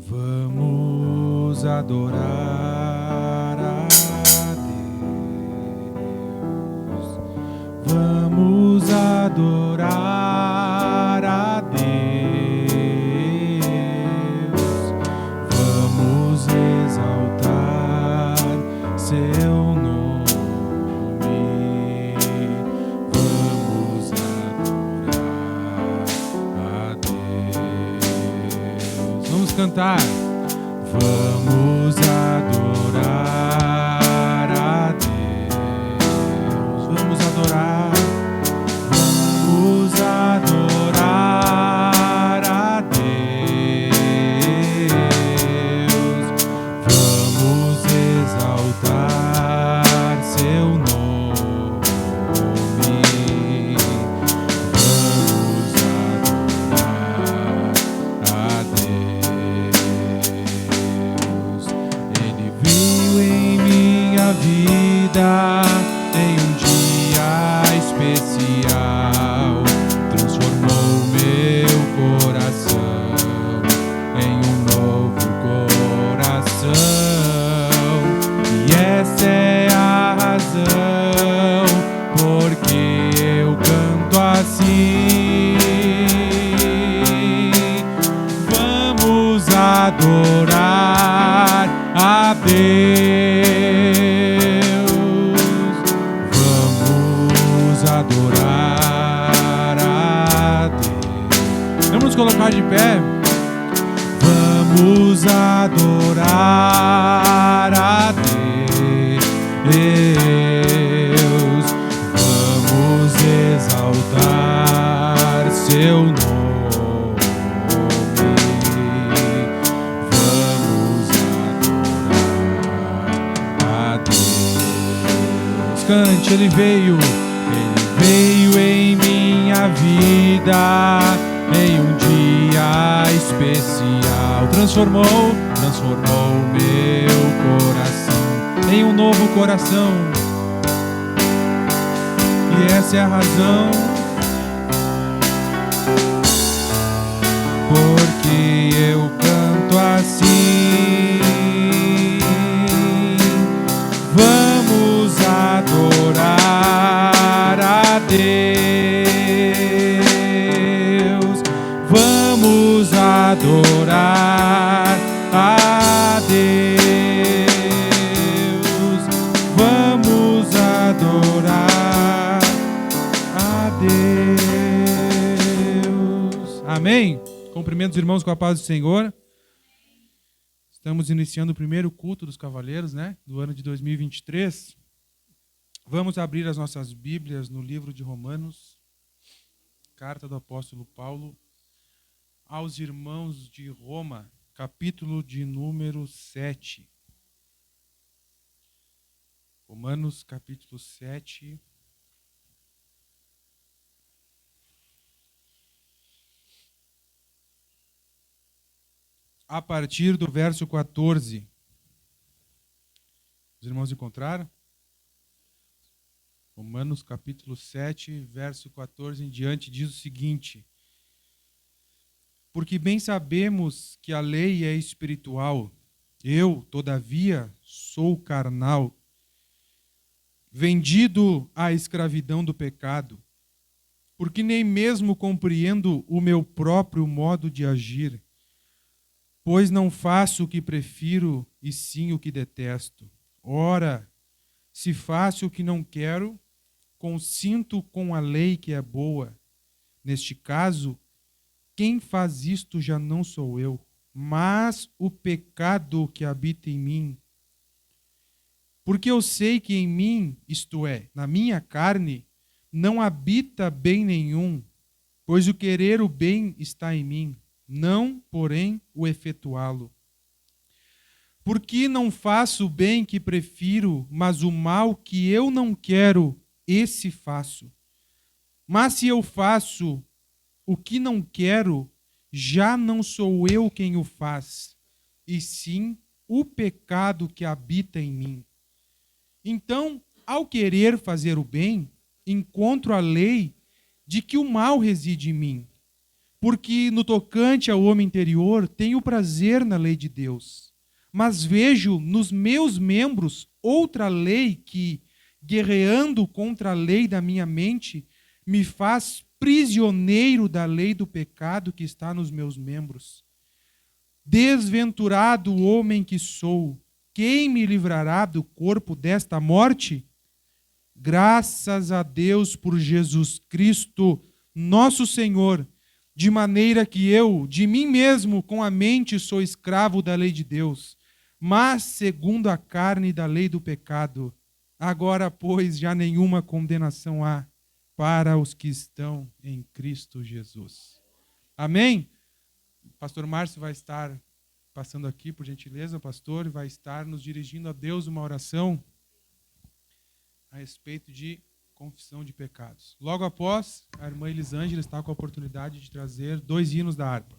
Vamos adorar a Deus. Vamos adorar a Deus. Vamos exaltar seu nome. Vamos adorar a Deus. Vamos cantar. Vamos adorar a Deus. Vamos adorar. Vamos adorar a Deus. Vamos exaltar seu nome. Vamos adorar a Deus. Ele veio em minha vida em um dia especial, transformou meu coração em um novo coração. E essa é a razão porque eu canto assim. Vamos adorar a Deus. Vamos adorar a Deus. Vamos nos colocar de pé. Vamos adorar a Deus. Vamos exaltar seu nome. Vamos adorar a Deus. Cante, Ele veio em minha vida em um dia especial, transformou meu coração em um novo coração. E essa é a razão porque eu canto assim. Vamos adorar a Deus. Vamos adorar a Deus. Vamos adorar a Deus. Amém? Cumprimento os irmãos com a paz do Senhor. Estamos iniciando o primeiro culto dos cavaleiros, do ano de 2023. Vamos abrir as nossas Bíblias no livro de Romanos, carta do apóstolo Paulo aos irmãos de Roma, capítulo de número 7. Romanos, capítulo 7. A partir do verso 14. Os irmãos encontraram? Romanos capítulo 7, verso 14 em diante, diz o seguinte: porque bem sabemos que a lei é espiritual, eu, todavia, sou carnal, vendido à escravidão do pecado, porque nem mesmo compreendo o meu próprio modo de agir, pois não faço o que prefiro, e sim o que detesto. Ora, se faço o que não quero, consinto com a lei que é boa. Neste caso, quem faz isto já não sou eu, mas o pecado que habita em mim. Porque eu sei que em mim, isto é, na minha carne, não habita bem nenhum, pois o querer o bem está em mim, não, porém, o efetuá-lo. Porque não faço o bem que prefiro, mas o mal que eu não quero, esse faço. Mas se eu faço o que não quero, já não sou eu quem o faz, e sim o pecado que habita em mim. Então, ao querer fazer o bem, encontro a lei de que o mal reside em mim. Porque no tocante ao homem interior, tenho prazer na lei de Deus, mas vejo nos meus membros outra lei que, guerreando contra a lei da minha mente, me faz prisioneiro da lei do pecado que está nos meus membros. Desventurado homem que sou, quem me livrará do corpo desta morte? Graças a Deus por Jesus Cristo, nosso Senhor, de maneira que eu, de mim mesmo, com a mente, sou escravo da lei de Deus, mas segundo a carne da lei do pecado. Agora, pois, já nenhuma condenação há para os que estão em Cristo Jesus. Amém? O pastor Márcio vai estar passando aqui, por gentileza, pastor, e vai estar nos dirigindo a Deus uma oração a respeito de confissão de pecados. Logo após, a irmã Elisângela está com a oportunidade de trazer 2 hinos da harpa.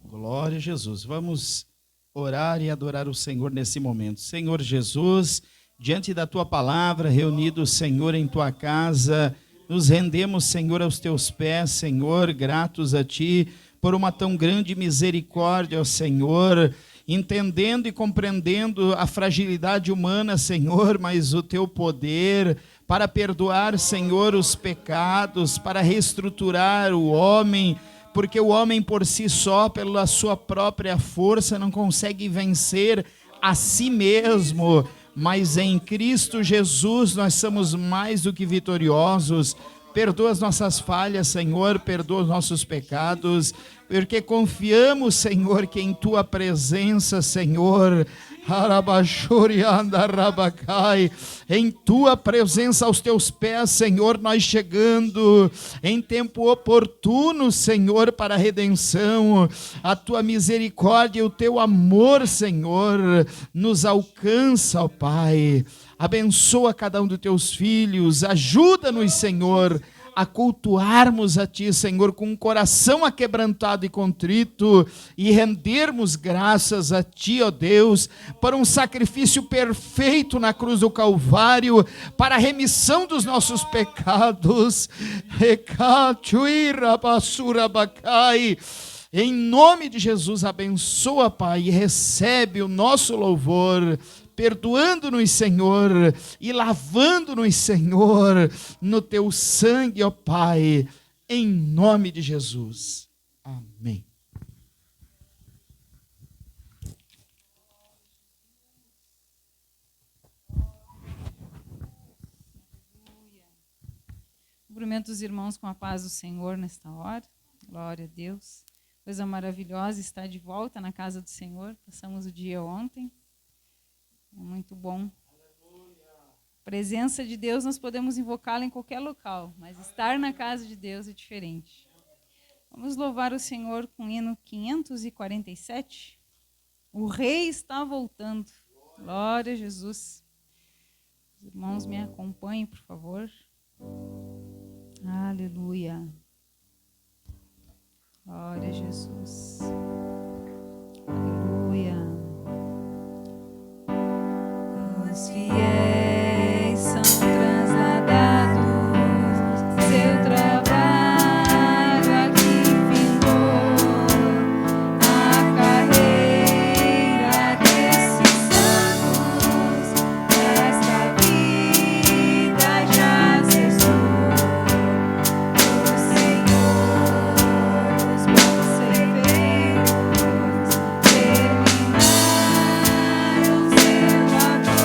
Glória a Jesus. Vamos orar e adorar o Senhor nesse momento. Senhor Jesus, diante da Tua palavra, reunidos, Senhor, em Tua casa, nos rendemos, Senhor, aos Teus pés, Senhor, gratos a Ti por uma tão grande misericórdia, ó Senhor, entendendo e compreendendo a fragilidade humana, Senhor, mas o Teu poder para perdoar, Senhor, os pecados, para reestruturar o homem, porque o homem por si só, pela sua própria força, não consegue vencer a si mesmo, mas em Cristo Jesus nós somos mais do que vitoriosos. Perdoa as nossas falhas, Senhor, perdoa os nossos pecados, porque confiamos, Senhor, que em Tua presença, Senhor, em Tua presença aos Teus pés, Senhor, nós chegando em tempo oportuno, Senhor, para a redenção, a Tua misericórdia e o Teu amor, Senhor, nos alcança, ó Pai. Abençoa cada um dos Teus filhos, ajuda-nos, Senhor, a cultuarmos a Ti, Senhor, com um coração aquebrantado e contrito, e rendermos graças a Ti, ó Deus, para um sacrifício perfeito na cruz do Calvário, para a remissão dos nossos pecados. Em nome de Jesus, abençoa, Pai, e recebe o nosso louvor, perdoando-nos, Senhor, e lavando-nos, Senhor, no Teu sangue, ó Pai, em nome de Jesus. Amém. Cumprimento os irmãos com a paz do Senhor nesta hora. Glória a Deus. Coisa maravilhosa estar de volta na casa do Senhor. Passamos o dia ontem. É muito bom. A presença de Deus, nós podemos invocá-la em qualquer local, mas estar na casa de Deus é diferente. Vamos louvar o Senhor com o hino 547. O Rei está voltando. Glória a Jesus. Os irmãos me acompanhem, por favor. Aleluia. Glória a Jesus. Aleluia. Os fiéis são trasladados, seu trabalho aqui findou, a carreira desses anos, esta vida já cessou. O Senhor, os bons feitos, terminaram seu labor.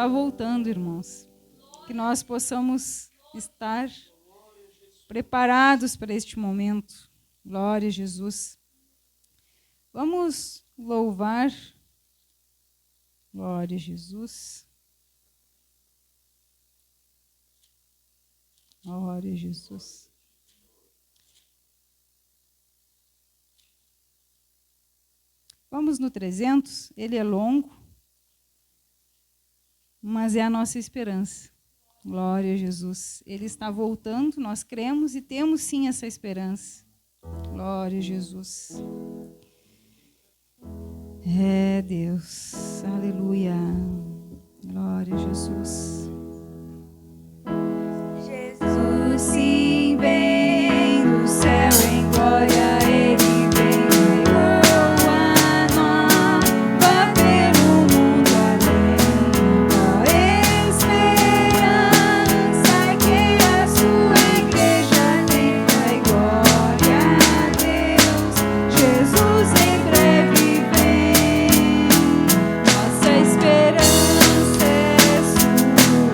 está voltando, irmãos. Que nós possamos estar preparados para este momento. Glória a Jesus. Vamos louvar. Glória a Jesus. Glória a Jesus. Vamos no 300. Ele é longo, mas é a nossa esperança. Glória a Jesus. Ele está voltando, nós cremos e temos sim essa esperança. Glória a Jesus. É Deus. Aleluia. Glória a Jesus. Jesus sim vem do céu em glória. Ele vem leoa nova pelo mundo além. Ó esperança que a sua igreja tem. Vai glória a Deus. Jesus em breve vem. Nossa esperança é sua.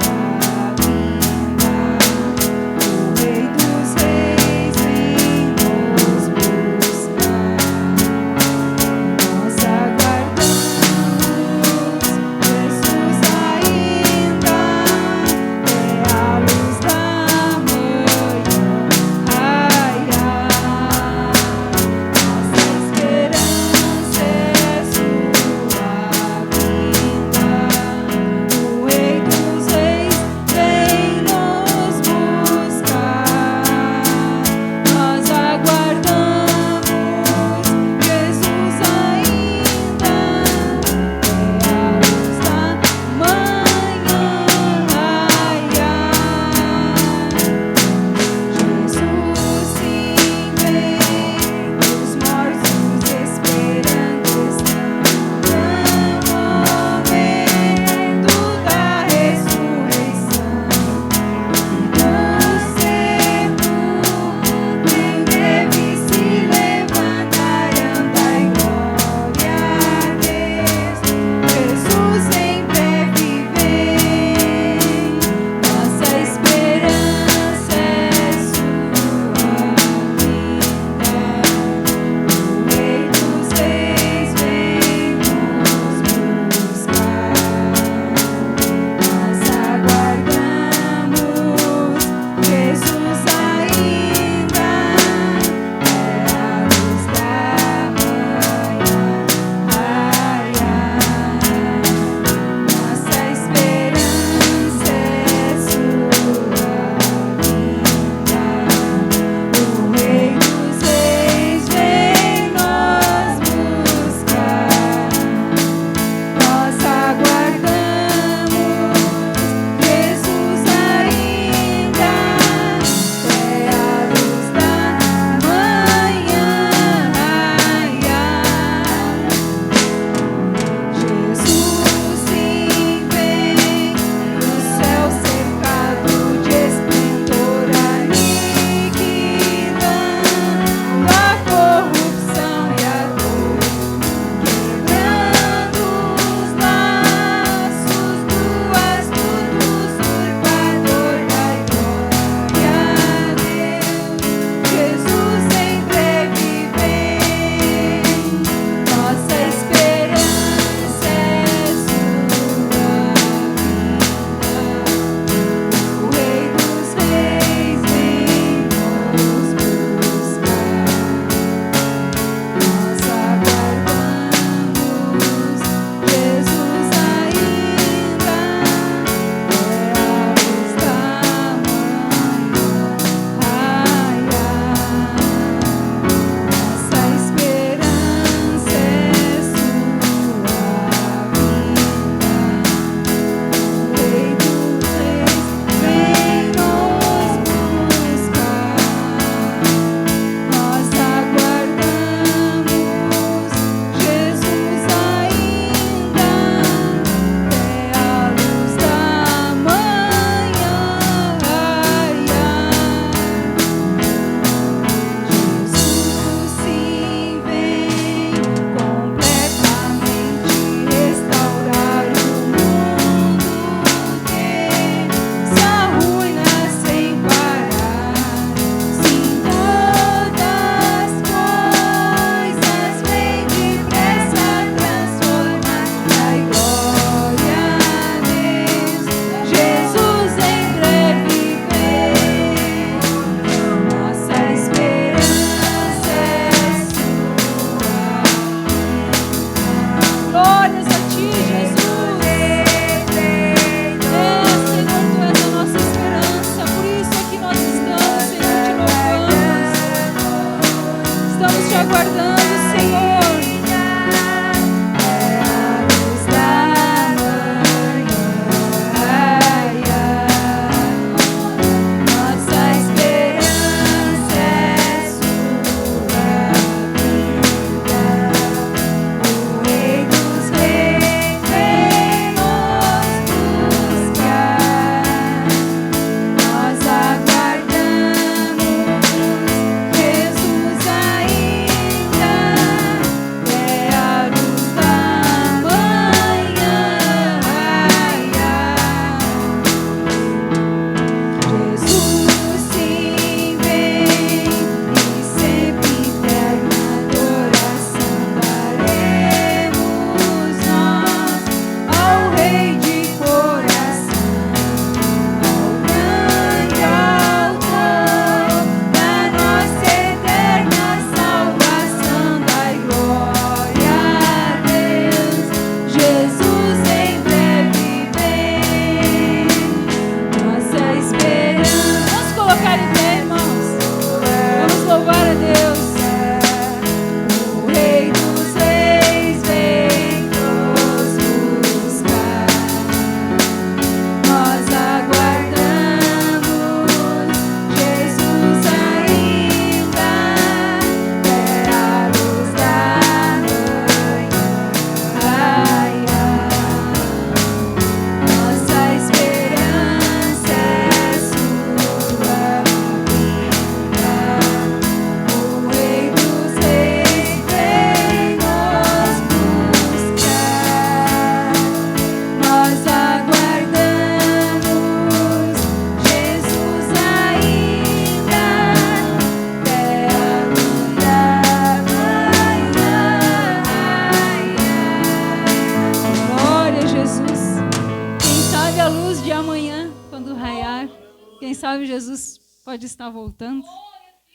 Jesus pode estar voltando.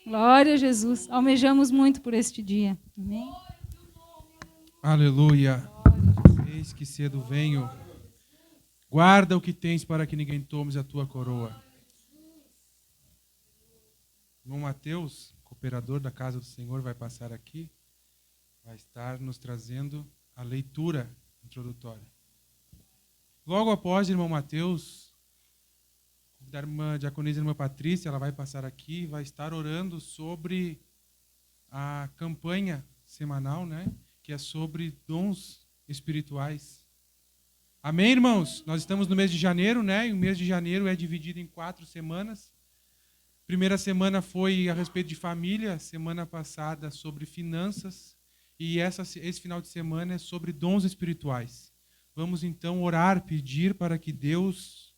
Glória a Jesus. Almejamos muito por este dia. Amém. Aleluia. Eis que cedo venho. Guarda o que tens para que ninguém tome a tua coroa. Irmão Mateus, cooperador da casa do Senhor, vai passar aqui. Vai estar nos trazendo a leitura introdutória. Logo após, irmão Mateus, da irmã diaconisa irmã Patrícia, ela vai passar aqui, vai estar orando sobre a campanha semanal, né? Que é sobre dons espirituais. Amém, irmãos? Nós estamos no mês de janeiro, né? E o mês de janeiro é dividido em 4 semanas. Primeira semana foi a respeito de família, semana passada sobre finanças, e esse final de semana é sobre dons espirituais. Vamos então orar, pedir para que Deus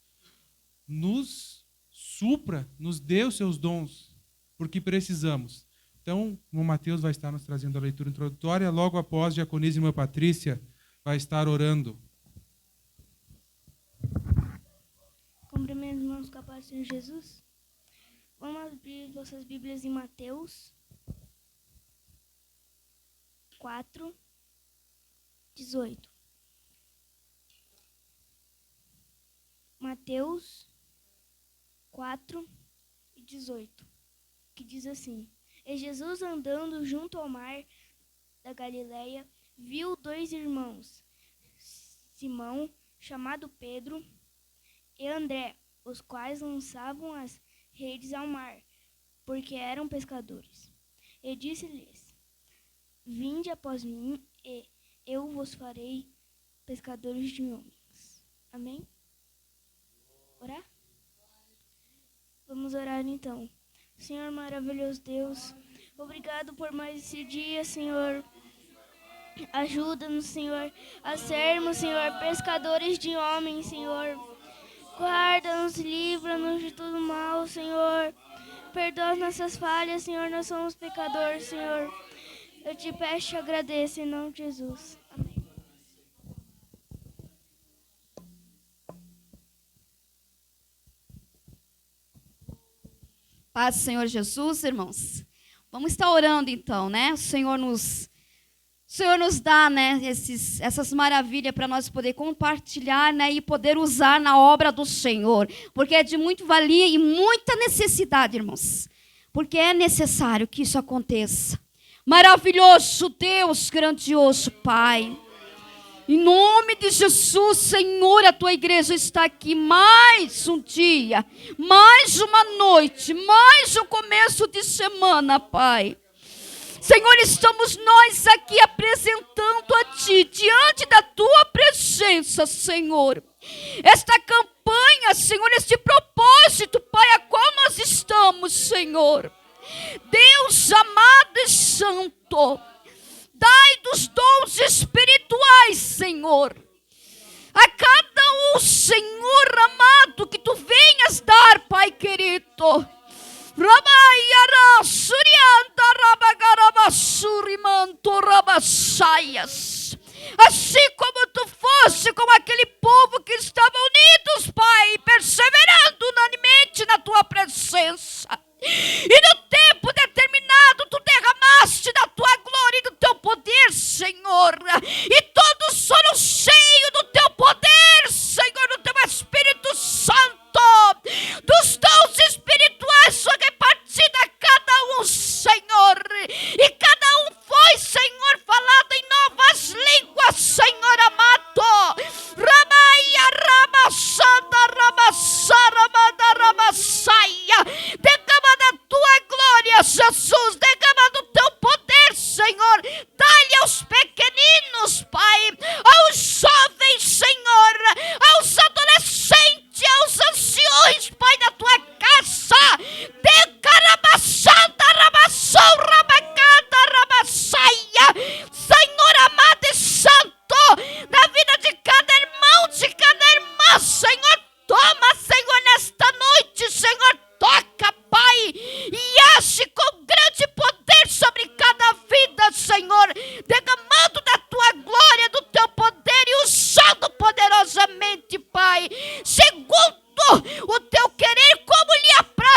nos supra, nos dê os seus dons, porque precisamos. Então, o irmão Mateus vai estar nos trazendo a leitura introdutória, logo após a diaconisa irmã Patrícia vai estar orando. Cumprimento, irmãos, com a paz do Senhor Jesus. Vamos abrir vossas Bíblias em Mateus 4, 18. Mateus 4, 18, que diz assim: E Jesus, andando junto ao mar da Galileia, viu 2 irmãos, Simão, chamado Pedro, e André, os quais lançavam as redes ao mar, porque eram pescadores. E disse-lhes: Vinde após mim, e eu vos farei pescadores de homens. Amém? Orar? Vamos orar então. Senhor maravilhoso Deus, obrigado por mais esse dia, Senhor. Ajuda-nos, Senhor, a sermos, Senhor, pescadores de homens, Senhor. Guarda-nos, livra-nos de todo mal, Senhor. Perdoa as nossas falhas, Senhor, nós somos pecadores, Senhor. Eu te peço e te agradeço em nome de Jesus. Amém. Paz do Senhor Jesus, irmãos. Vamos estar orando então, né? O Senhor nos dá, né, essas maravilhas para nós poder compartilhar, né, e poder usar na obra do Senhor. Porque é de muito valia e muita necessidade, irmãos. Porque é necessário que isso aconteça. Maravilhoso Deus, grandioso Pai. Em nome de Jesus, Senhor, a tua igreja está aqui mais um dia, mais uma noite, mais um começo de semana, Pai. Senhor, estamos nós aqui apresentando a Ti, diante da Tua presença, Senhor. Esta campanha, Senhor, este propósito, Pai, a qual nós estamos, Senhor. Deus amado e santo, dai dos dons espirituais, Senhor, a cada um, Senhor amado, que Tu venhas dar, Pai querido. Assim como Tu fosse com aquele povo que estava unidos, Pai, perseverando unanimemente na Tua presença. E no tempo determinado, Tu derramaste da Tua glória e do Teu poder, Senhor. E todos foram cheios do Teu poder, Senhor, do Teu Espírito Santo. Dos dons espirituais foi repartido a cada um, Senhor. E cada um foi, Senhor, falado em novas línguas, Senhor amado. Ramaia, ramassada, ramassara, manda, ramassaia. Derrama da Tua glória, Jesus. Derrama do Teu poder, Senhor. Dá-lhe aos pequeninos, Pai. Aos jovens, Senhor. Aos adolescentes, aos anciões, Pai, da Tua casa. Decarabassada, rabassou, rabacada, rabassaia. Senhor amado e santo, na vida de cada irmão, de cada irmã, Senhor, toma, Senhor, nesta noite, Senhor, toca, Pai, e age com grande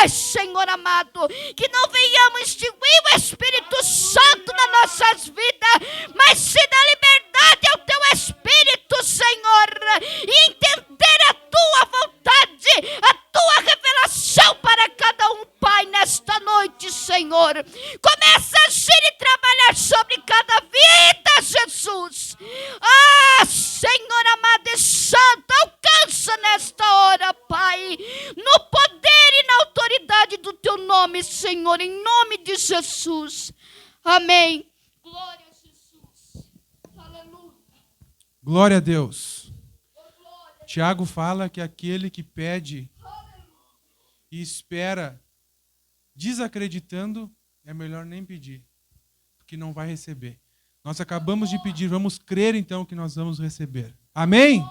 Pai, Senhor amado, que não venhamos extinguir o Espírito Santo nas nossas vidas, mas se dá liberdade ao teu Espírito, Senhor, e entender a tua vontade, a tua revelação para cada um, Pai, nesta noite, Senhor. Começa a agir e trabalhar sobre cada vida, Jesus. Senhor amado e santo, alcança nesta hora, Pai, no poder e na autoridade do teu nome, Senhor, em nome de Jesus. Amém. Glória a Jesus. Aleluia. Glória a Deus. Tiago fala que aquele que pede e espera desacreditando, é melhor nem pedir, porque não vai receber. Nós acabamos de pedir, vamos crer então que nós vamos receber. Amém?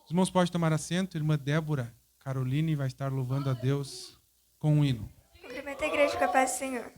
Os irmãos podem tomar assento. Irmã Débora Caroline vai estar louvando a Deus com um hino. Cumprimento a igreja com a paz do Senhor.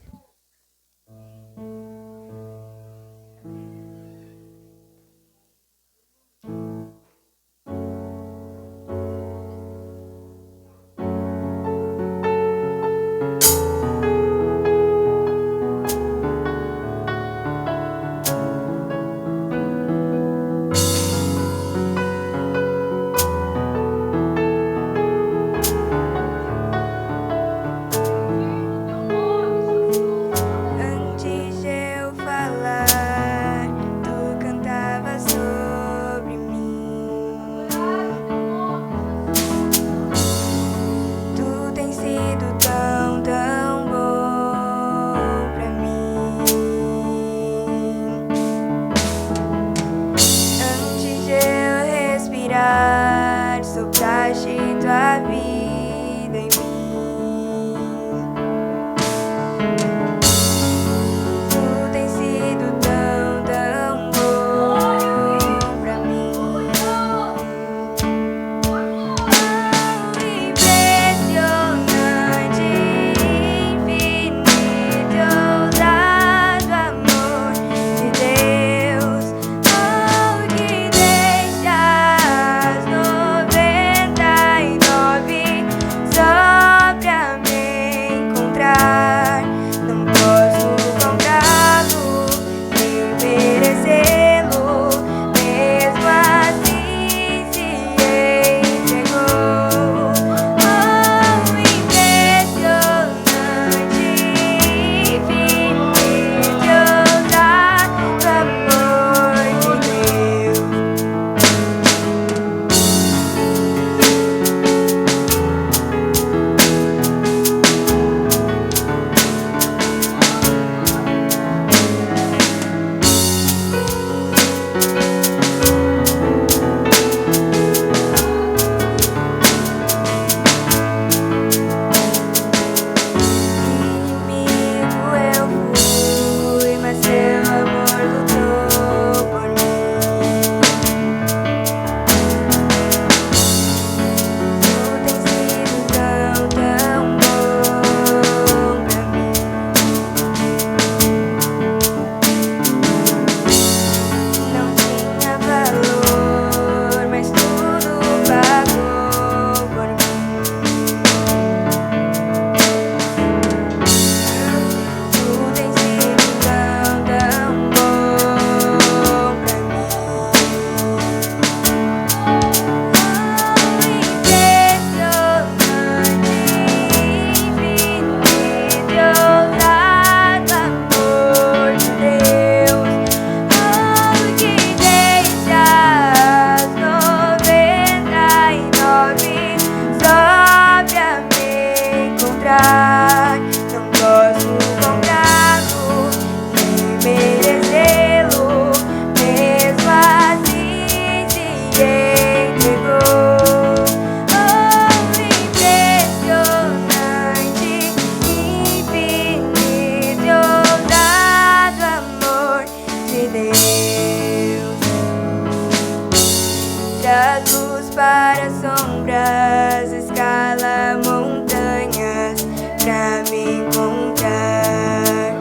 para sombras, escala montanhas pra me encontrar.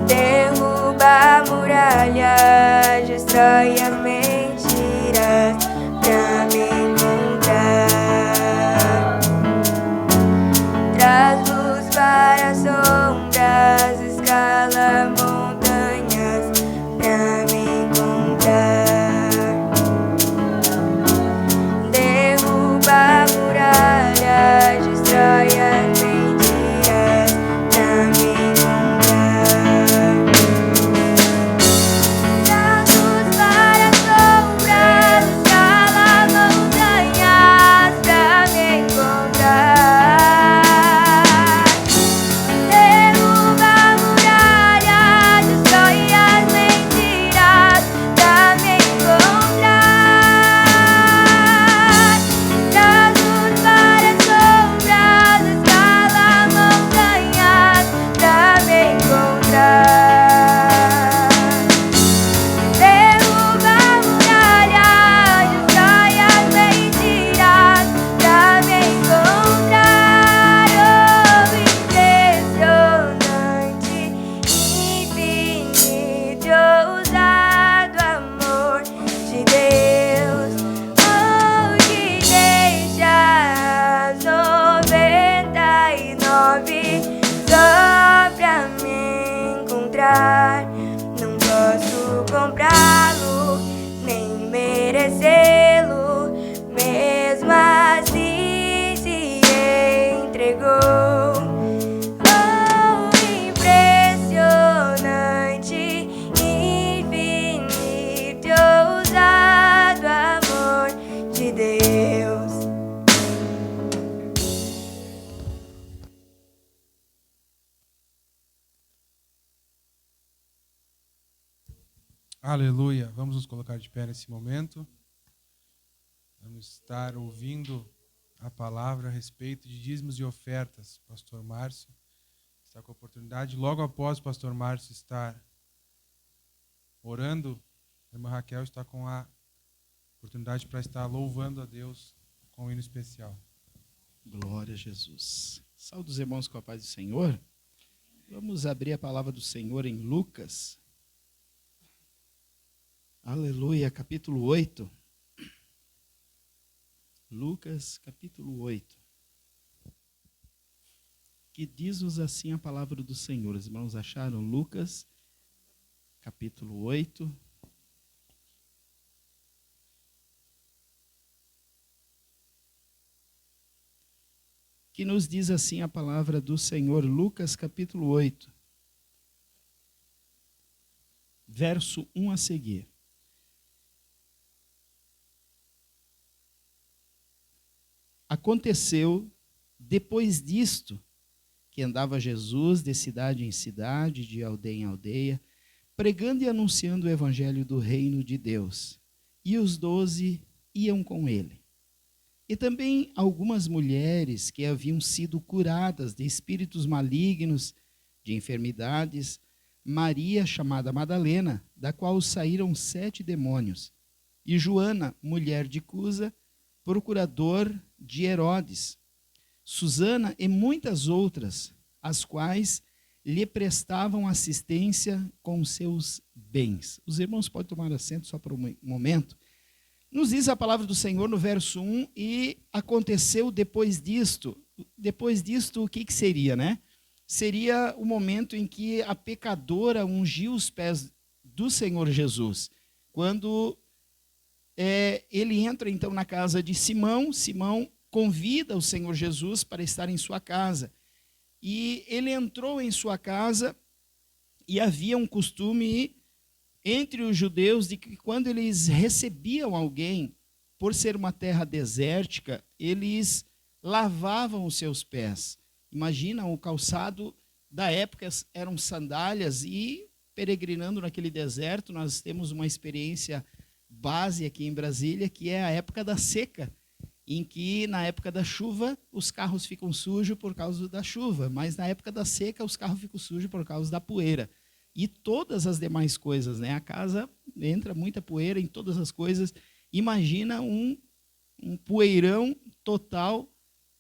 Derruba muralhas, destrói as mentiras pra me encontrar. Aleluia. Vamos nos colocar de pé nesse momento. Vamos estar ouvindo a palavra a respeito de dízimos e ofertas. Pastor Márcio está com a oportunidade. Logo após o pastor Márcio estar orando, a irmã Raquel está com a oportunidade para estar louvando a Deus com um hino especial. Glória a Jesus. Saúde os irmãos com a paz do Senhor. Vamos abrir a palavra do Senhor em Lucas. Aleluia, capítulo 8. Lucas, capítulo 8. Que diz-nos assim a palavra do Senhor. Os irmãos acharam? Lucas, capítulo 8. Que nos diz assim a palavra do Senhor, Lucas capítulo 8, verso 1 a seguir. Aconteceu, depois disto, que andava Jesus de cidade em cidade, de aldeia em aldeia, pregando e anunciando o evangelho do reino de Deus. E os 12 iam com ele. E também algumas mulheres que haviam sido curadas de espíritos malignos, de enfermidades, Maria, chamada Madalena, da qual saíram 7 demônios, e Joana, mulher de Cusa, procurador de Herodes, Susana e muitas outras, as quais lhe prestavam assistência com seus bens. Os irmãos podem tomar assento só por um momento. Nos diz a palavra do Senhor no verso 1, e aconteceu depois disto. Depois disto, o que seria, né? Seria o momento em que a pecadora ungiu os pés do Senhor Jesus. Quando ele entra, então, na casa de Simão, Simão convida o Senhor Jesus para estar em sua casa. E ele entrou em sua casa e havia um costume entre os judeus de que quando eles recebiam alguém, por ser uma terra desértica, eles lavavam os seus pés. Imagina, o calçado da época eram sandálias, e peregrinando naquele deserto, nós temos uma experiência base aqui em Brasília, que é a época da seca, em que na época da chuva os carros ficam sujos por causa da chuva, mas na época da seca os carros ficam sujos por causa da poeira. E todas as demais coisas, né? A casa entra muita poeira em todas as coisas. Imagina um poeirão total,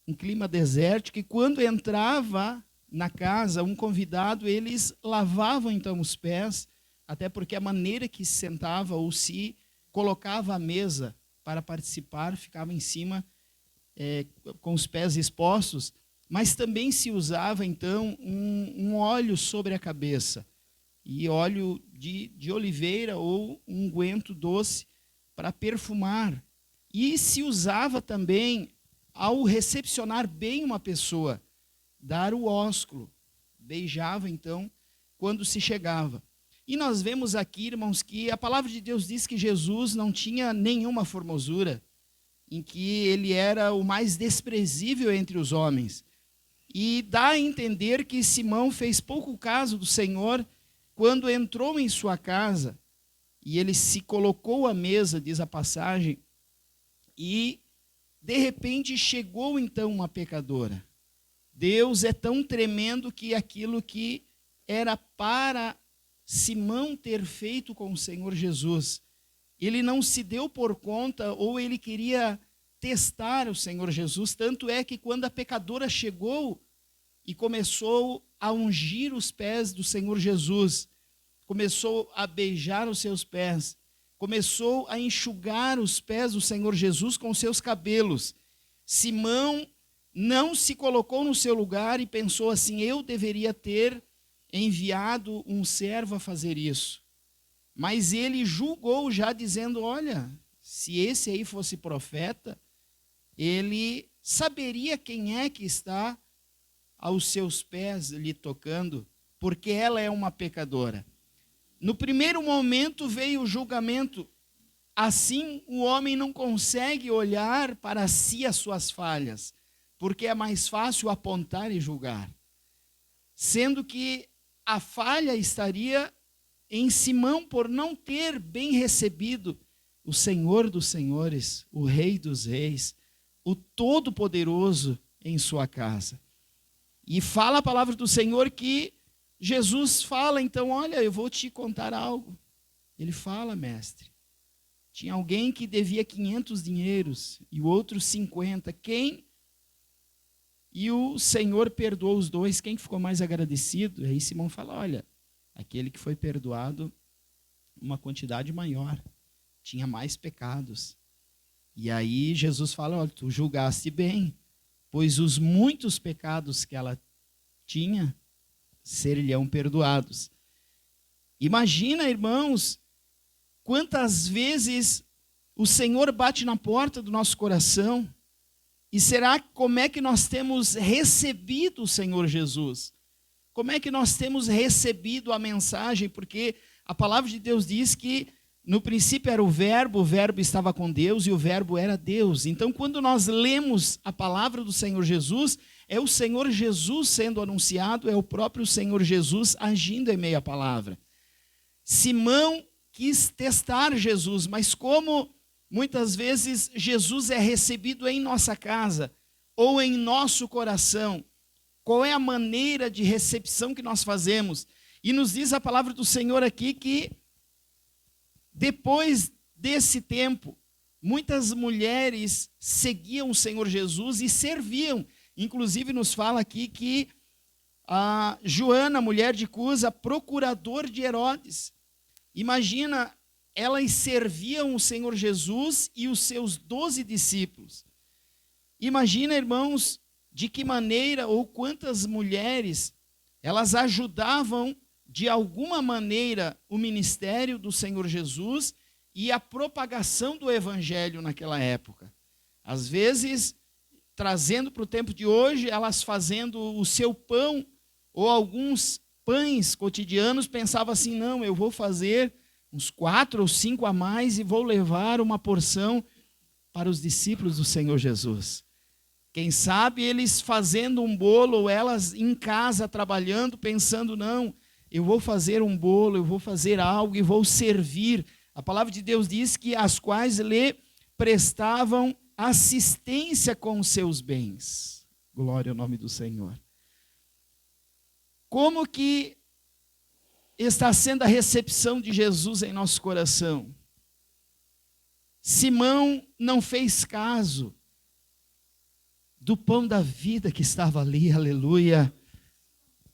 um clima desértico, e quando entrava na casa um convidado, eles lavavam então os pés, até porque a maneira que se sentava ou se colocava à mesa para participar ficava em cima, com os pés expostos, mas também se usava então um óleo sobre a cabeça, e óleo de oliveira ou um unguento doce para perfumar. E se usava também, ao recepcionar bem uma pessoa, dar o ósculo. Beijava, então, quando se chegava. E nós vemos aqui, irmãos, que a palavra de Deus diz que Jesus não tinha nenhuma formosura, em que ele era o mais desprezível entre os homens. E dá a entender que Simão fez pouco caso do Senhor quando entrou em sua casa, e ele se colocou à mesa, diz a passagem, e de repente chegou então uma pecadora. Deus é tão tremendo que aquilo que era para Simão ter feito com o Senhor Jesus, ele não se deu por conta, ou ele queria testar o Senhor Jesus, tanto é que quando a pecadora chegou e começou a ungir os pés do Senhor Jesus, começou a beijar os seus pés, começou a enxugar os pés do Senhor Jesus com seus cabelos, Simão não se colocou no seu lugar e pensou assim: eu deveria ter enviado um servo a fazer isso. Mas ele julgou já, dizendo: olha, se esse aí fosse profeta, ele saberia quem é que está aos seus pés lhe tocando, porque ela é uma pecadora. No primeiro momento veio o julgamento. Assim, o homem não consegue olhar para si as suas falhas, porque é mais fácil apontar e julgar. Sendo que a falha estaria em Simão por não ter bem recebido o Senhor dos Senhores, o Rei dos Reis, o Todo-Poderoso em sua casa. E fala a palavra do Senhor que Jesus fala, então, olha, eu vou te contar algo. Ele fala, mestre, tinha alguém que devia 500 dinheiros e o outro 50. Quem? E o Senhor perdoou os dois. Quem ficou mais agradecido? E aí Simão fala, olha, aquele que foi perdoado uma quantidade maior, tinha mais pecados. E aí Jesus fala, olha, tu julgaste bem, pois os muitos pecados que ela tinha ser-lhe-ão perdoados. Imagina, irmãos, quantas vezes o Senhor bate na porta do nosso coração. E será como é que nós temos recebido o Senhor Jesus? Como é que nós temos recebido a mensagem? Porque a palavra de Deus diz que no princípio era o verbo estava com Deus e o verbo era Deus. Então, quando nós lemos a palavra do Senhor Jesus, é o Senhor Jesus sendo anunciado, é o próprio Senhor Jesus agindo em meio à palavra. Simão quis testar Jesus, mas como muitas vezes Jesus é recebido em nossa casa ou em nosso coração, qual é a maneira de recepção que nós fazemos? E nos diz a palavra do Senhor aqui que depois desse tempo, muitas mulheres seguiam o Senhor Jesus e serviam. Inclusive nos fala aqui que a Joana, mulher de Cusa, procurador de Herodes. Imagina, elas serviam o Senhor Jesus e os seus 12 discípulos. Imagina, irmãos, de que maneira ou quantas mulheres elas ajudavam de alguma maneira o ministério do Senhor Jesus e a propagação do evangelho naquela época. Às vezes, trazendo para o tempo de hoje, elas fazendo o seu pão ou alguns pães cotidianos, pensavam assim, não, eu vou fazer uns 4 ou 5 a mais e vou levar uma porção para os discípulos do Senhor Jesus. Quem sabe eles fazendo um bolo ou elas em casa trabalhando, pensando, não, eu vou fazer um bolo, eu vou fazer algo e vou servir. A palavra de Deus diz que as quais lhe prestavam assistência com os seus bens. Glória ao nome do Senhor. Como que está sendo a recepção de Jesus em nosso coração? Simão não fez caso do pão da vida que estava ali, aleluia,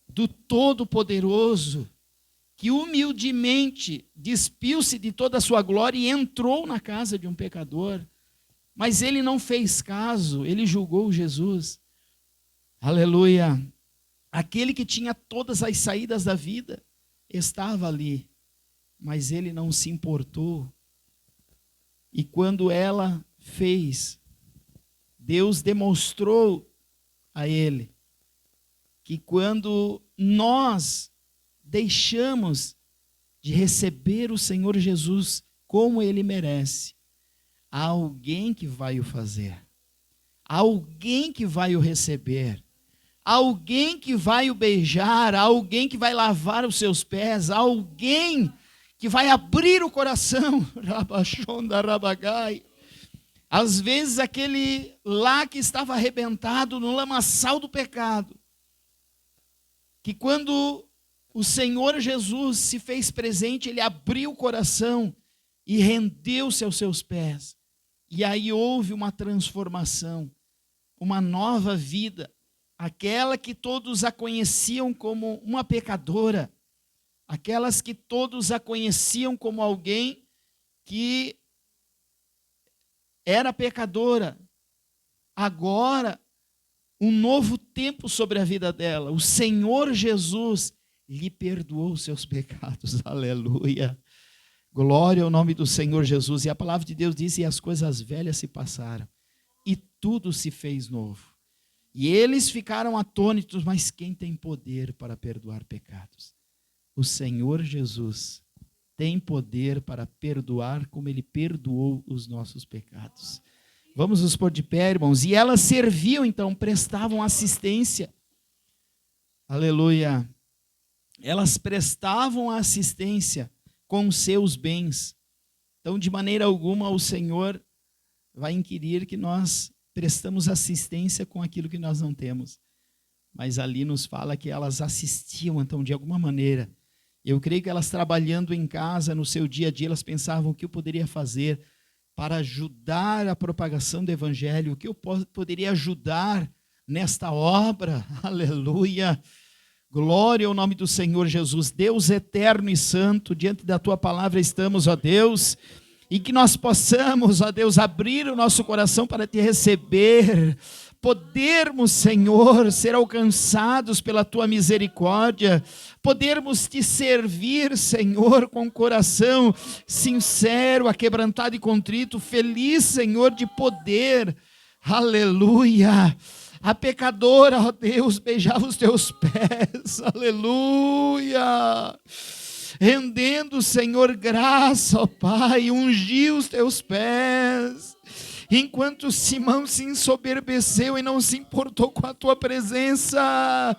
do Todo-Poderoso, que humildemente despiu-se de toda a sua glória e entrou na casa de um pecador. Mas ele não fez caso, ele julgou Jesus. Aleluia. Aquele que tinha todas as saídas da vida estava ali, mas ele não se importou. E quando ela fez, Deus demonstrou a ele que quando nós deixamos de receber o Senhor Jesus como ele merece, há alguém que vai o fazer, há alguém que vai o receber, há alguém que vai o beijar, há alguém que vai lavar os seus pés, há alguém que vai abrir o coração. Rabachonda Rabagai. Às vezes aquele lá que estava arrebentado no lamaçal do pecado, que quando o Senhor Jesus se fez presente, ele abriu o coração e rendeu-se aos seus pés. E aí houve uma transformação, uma nova vida. Aquela que todos a conheciam como uma pecadora, aquelas que todos a conheciam como alguém que era pecadora, agora um novo tempo sobre a vida dela. O Senhor Jesus lhe perdoou os seus pecados, aleluia. Glória ao nome do Senhor Jesus. E a palavra de Deus diz, e as coisas velhas se passaram, e tudo se fez novo. E eles ficaram atônitos, mas quem tem poder para perdoar pecados? O Senhor Jesus tem poder para perdoar como ele perdoou os nossos pecados. Vamos nos pôr de pé, irmãos. E elas serviam, então, prestavam assistência. Aleluia. elas prestavam assistência com seus bens. Então, de maneira alguma, o Senhor vai inquirir que nós prestamos assistência com aquilo que nós não temos. Mas ali nos fala que elas assistiam, então, de alguma maneira. Eu creio que elas trabalhando em casa, no seu dia a dia, elas pensavam o que eu poderia fazer para ajudar a propagação do Evangelho, o que eu poderia ajudar nesta obra. Aleluia! Glória ao nome do Senhor Jesus. Deus eterno e santo, diante da Tua palavra estamos, ó Deus, e que nós possamos, ó Deus, abrir o nosso coração para Te receber, podermos, Senhor, ser alcançados pela Tua misericórdia, podermos Te servir, Senhor, com coração sincero, aquebrantado e contrito, feliz, Senhor, de poder, aleluia, a pecadora, ó Deus, beijava os Teus pés, aleluia, rendendo, Senhor, graça, ó Pai, ungir os Teus pés, enquanto Simão se ensoberbeceu e não se importou com a Tua presença,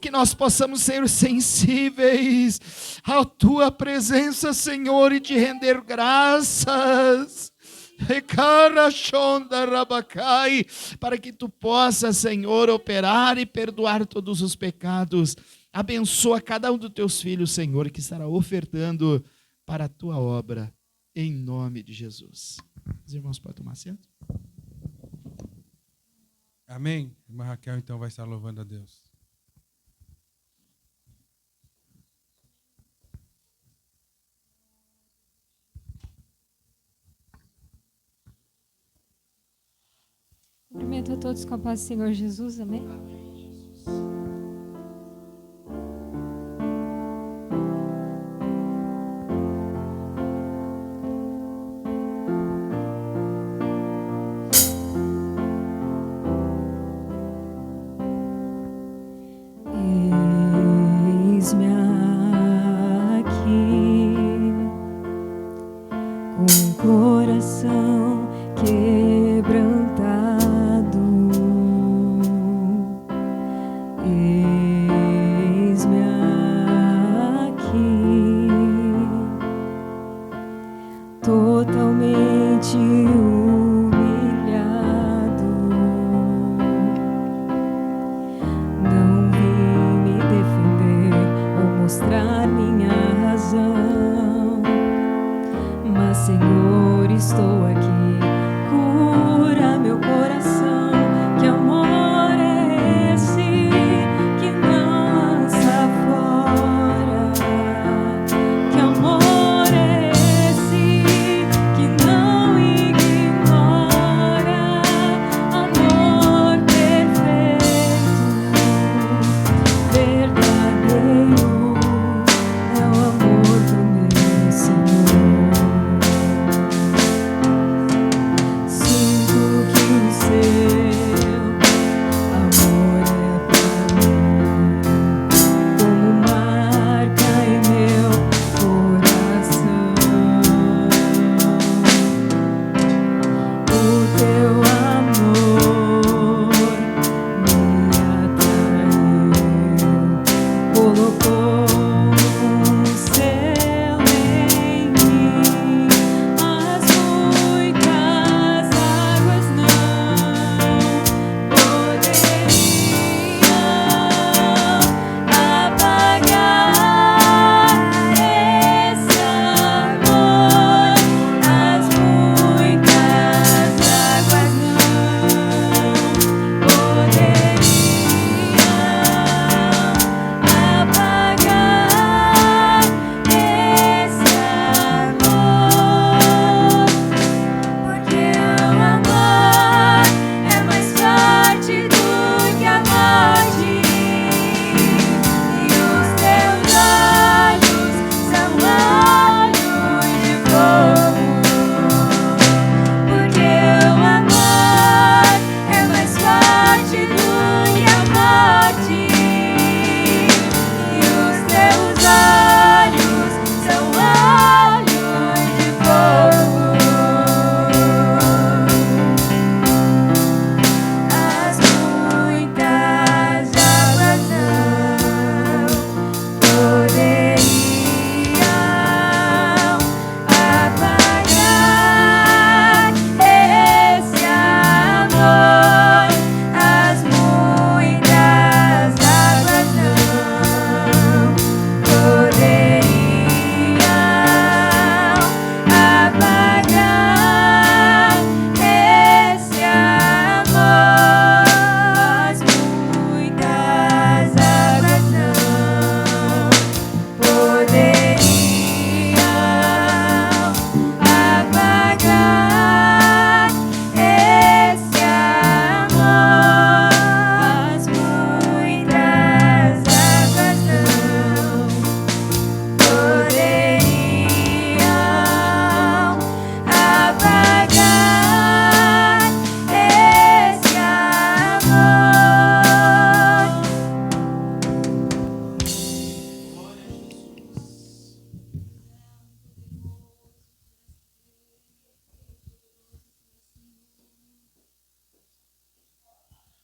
que nós possamos ser sensíveis à Tua presença, Senhor, e Te render graças, para que Tu possas, Senhor, operar e perdoar todos os pecados. Abençoa cada um dos Teus filhos, Senhor, que estará ofertando para a Tua obra, em nome de Jesus. Os irmãos podem tomar assento? Amém? Irmã Raquel, então, vai estar louvando a Deus. Cumprimento a todos com a paz do Senhor Jesus, amém? Eis-me aqui, com o coração quebrantado. Eis-me aqui, totalmente humilhado. Não vim me defender ou mostrar minha razão, mas, Senhor, estou aqui. Cura meu coração. Que amor é esse que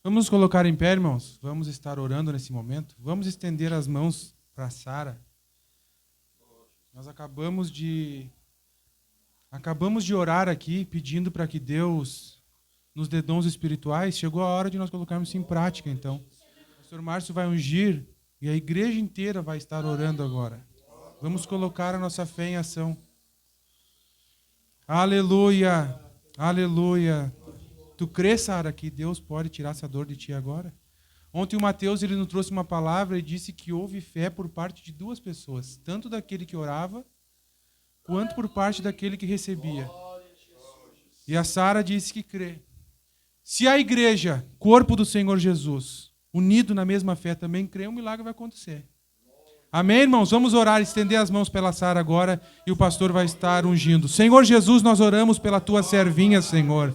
Vamos nos colocar em pé, irmãos. Vamos estar orando nesse momento. Vamos estender as mãos para Sara. Nós acabamos de orar aqui, pedindo para que Deus nos dê dons espirituais. Chegou a hora de nós colocarmos isso em prática, então. O pastor Márcio vai ungir e a igreja inteira vai estar orando agora. Vamos colocar a nossa fé em ação. Aleluia, aleluia. Tu crê, Sara, que Deus pode tirar essa dor de ti agora? Ontem o Mateus ele nos trouxe uma palavra e disse que houve fé por parte de duas pessoas, tanto daquele que orava, quanto por parte daquele que recebia. E a Sara disse que crê. Se a igreja, corpo do Senhor Jesus, unido na mesma fé também crê, um milagre vai acontecer. Amém, irmãos? Vamos orar, estender as mãos pela Sara agora e o pastor vai estar ungindo. Senhor Jesus, nós oramos pela tua servinha, Senhor.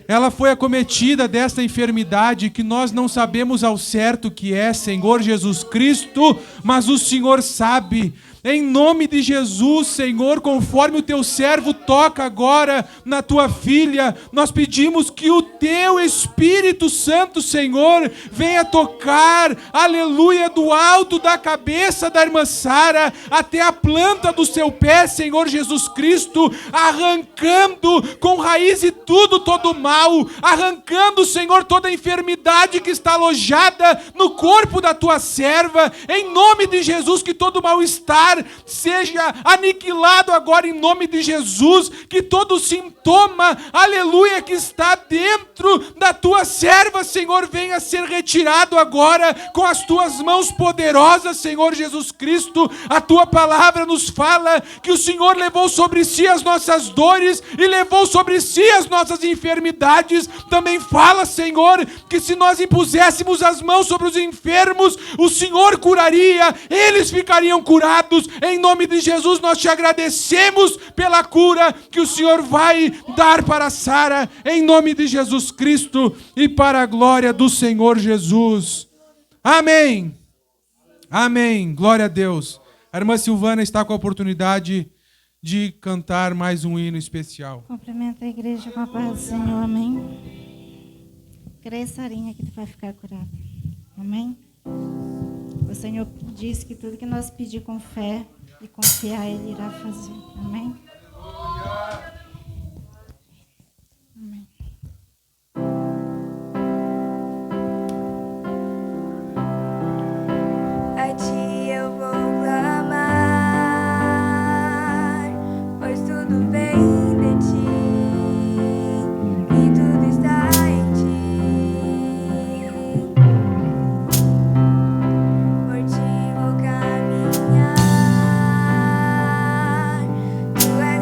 Ela foi acometida desta enfermidade que nós não sabemos ao certo o que é, Senhor Jesus Cristo, mas o Senhor sabe. Em nome de Jesus, Senhor, conforme o teu servo toca agora na tua filha, nós pedimos que o teu Espírito Santo, Senhor, venha tocar, aleluia, do alto da cabeça da irmã Sara até a planta do seu pé, Senhor Jesus Cristo, arrancando com raiz e tudo todo mal, arrancando, Senhor, toda a enfermidade que está alojada no corpo da tua serva, em nome de Jesus, que todo mal-estar seja aniquilado agora em nome de Jesus, que todo sintoma, aleluia, que está dentro da tua serva, Senhor, venha ser retirado agora com as tuas mãos poderosas, Senhor Jesus Cristo. A tua palavra nos fala que o Senhor levou sobre si as nossas dores e levou sobre si as nossas enfermidades. Também fala, Senhor, que se nós impuséssemos as mãos sobre os enfermos, o Senhor curaria, eles ficariam curados. Em nome de Jesus, nós te agradecemos pela cura que o Senhor vai dar para Sara, em nome de Jesus Cristo e para a glória do Senhor Jesus. Amém. Amém. Glória a Deus. A irmã Silvana está com a oportunidade de cantar mais um hino especial. Cumprimento a igreja com a paz do Senhor, amém. Crê, Sarinha, que tu vai ficar curada, amém. O Senhor disse que tudo que nós pedir com fé e confiar, Ele irá fazer, amém. Amém. A ti eu vou clamar, pois tudo vem de ti e tudo está em ti. Por ti vou caminhar, tu és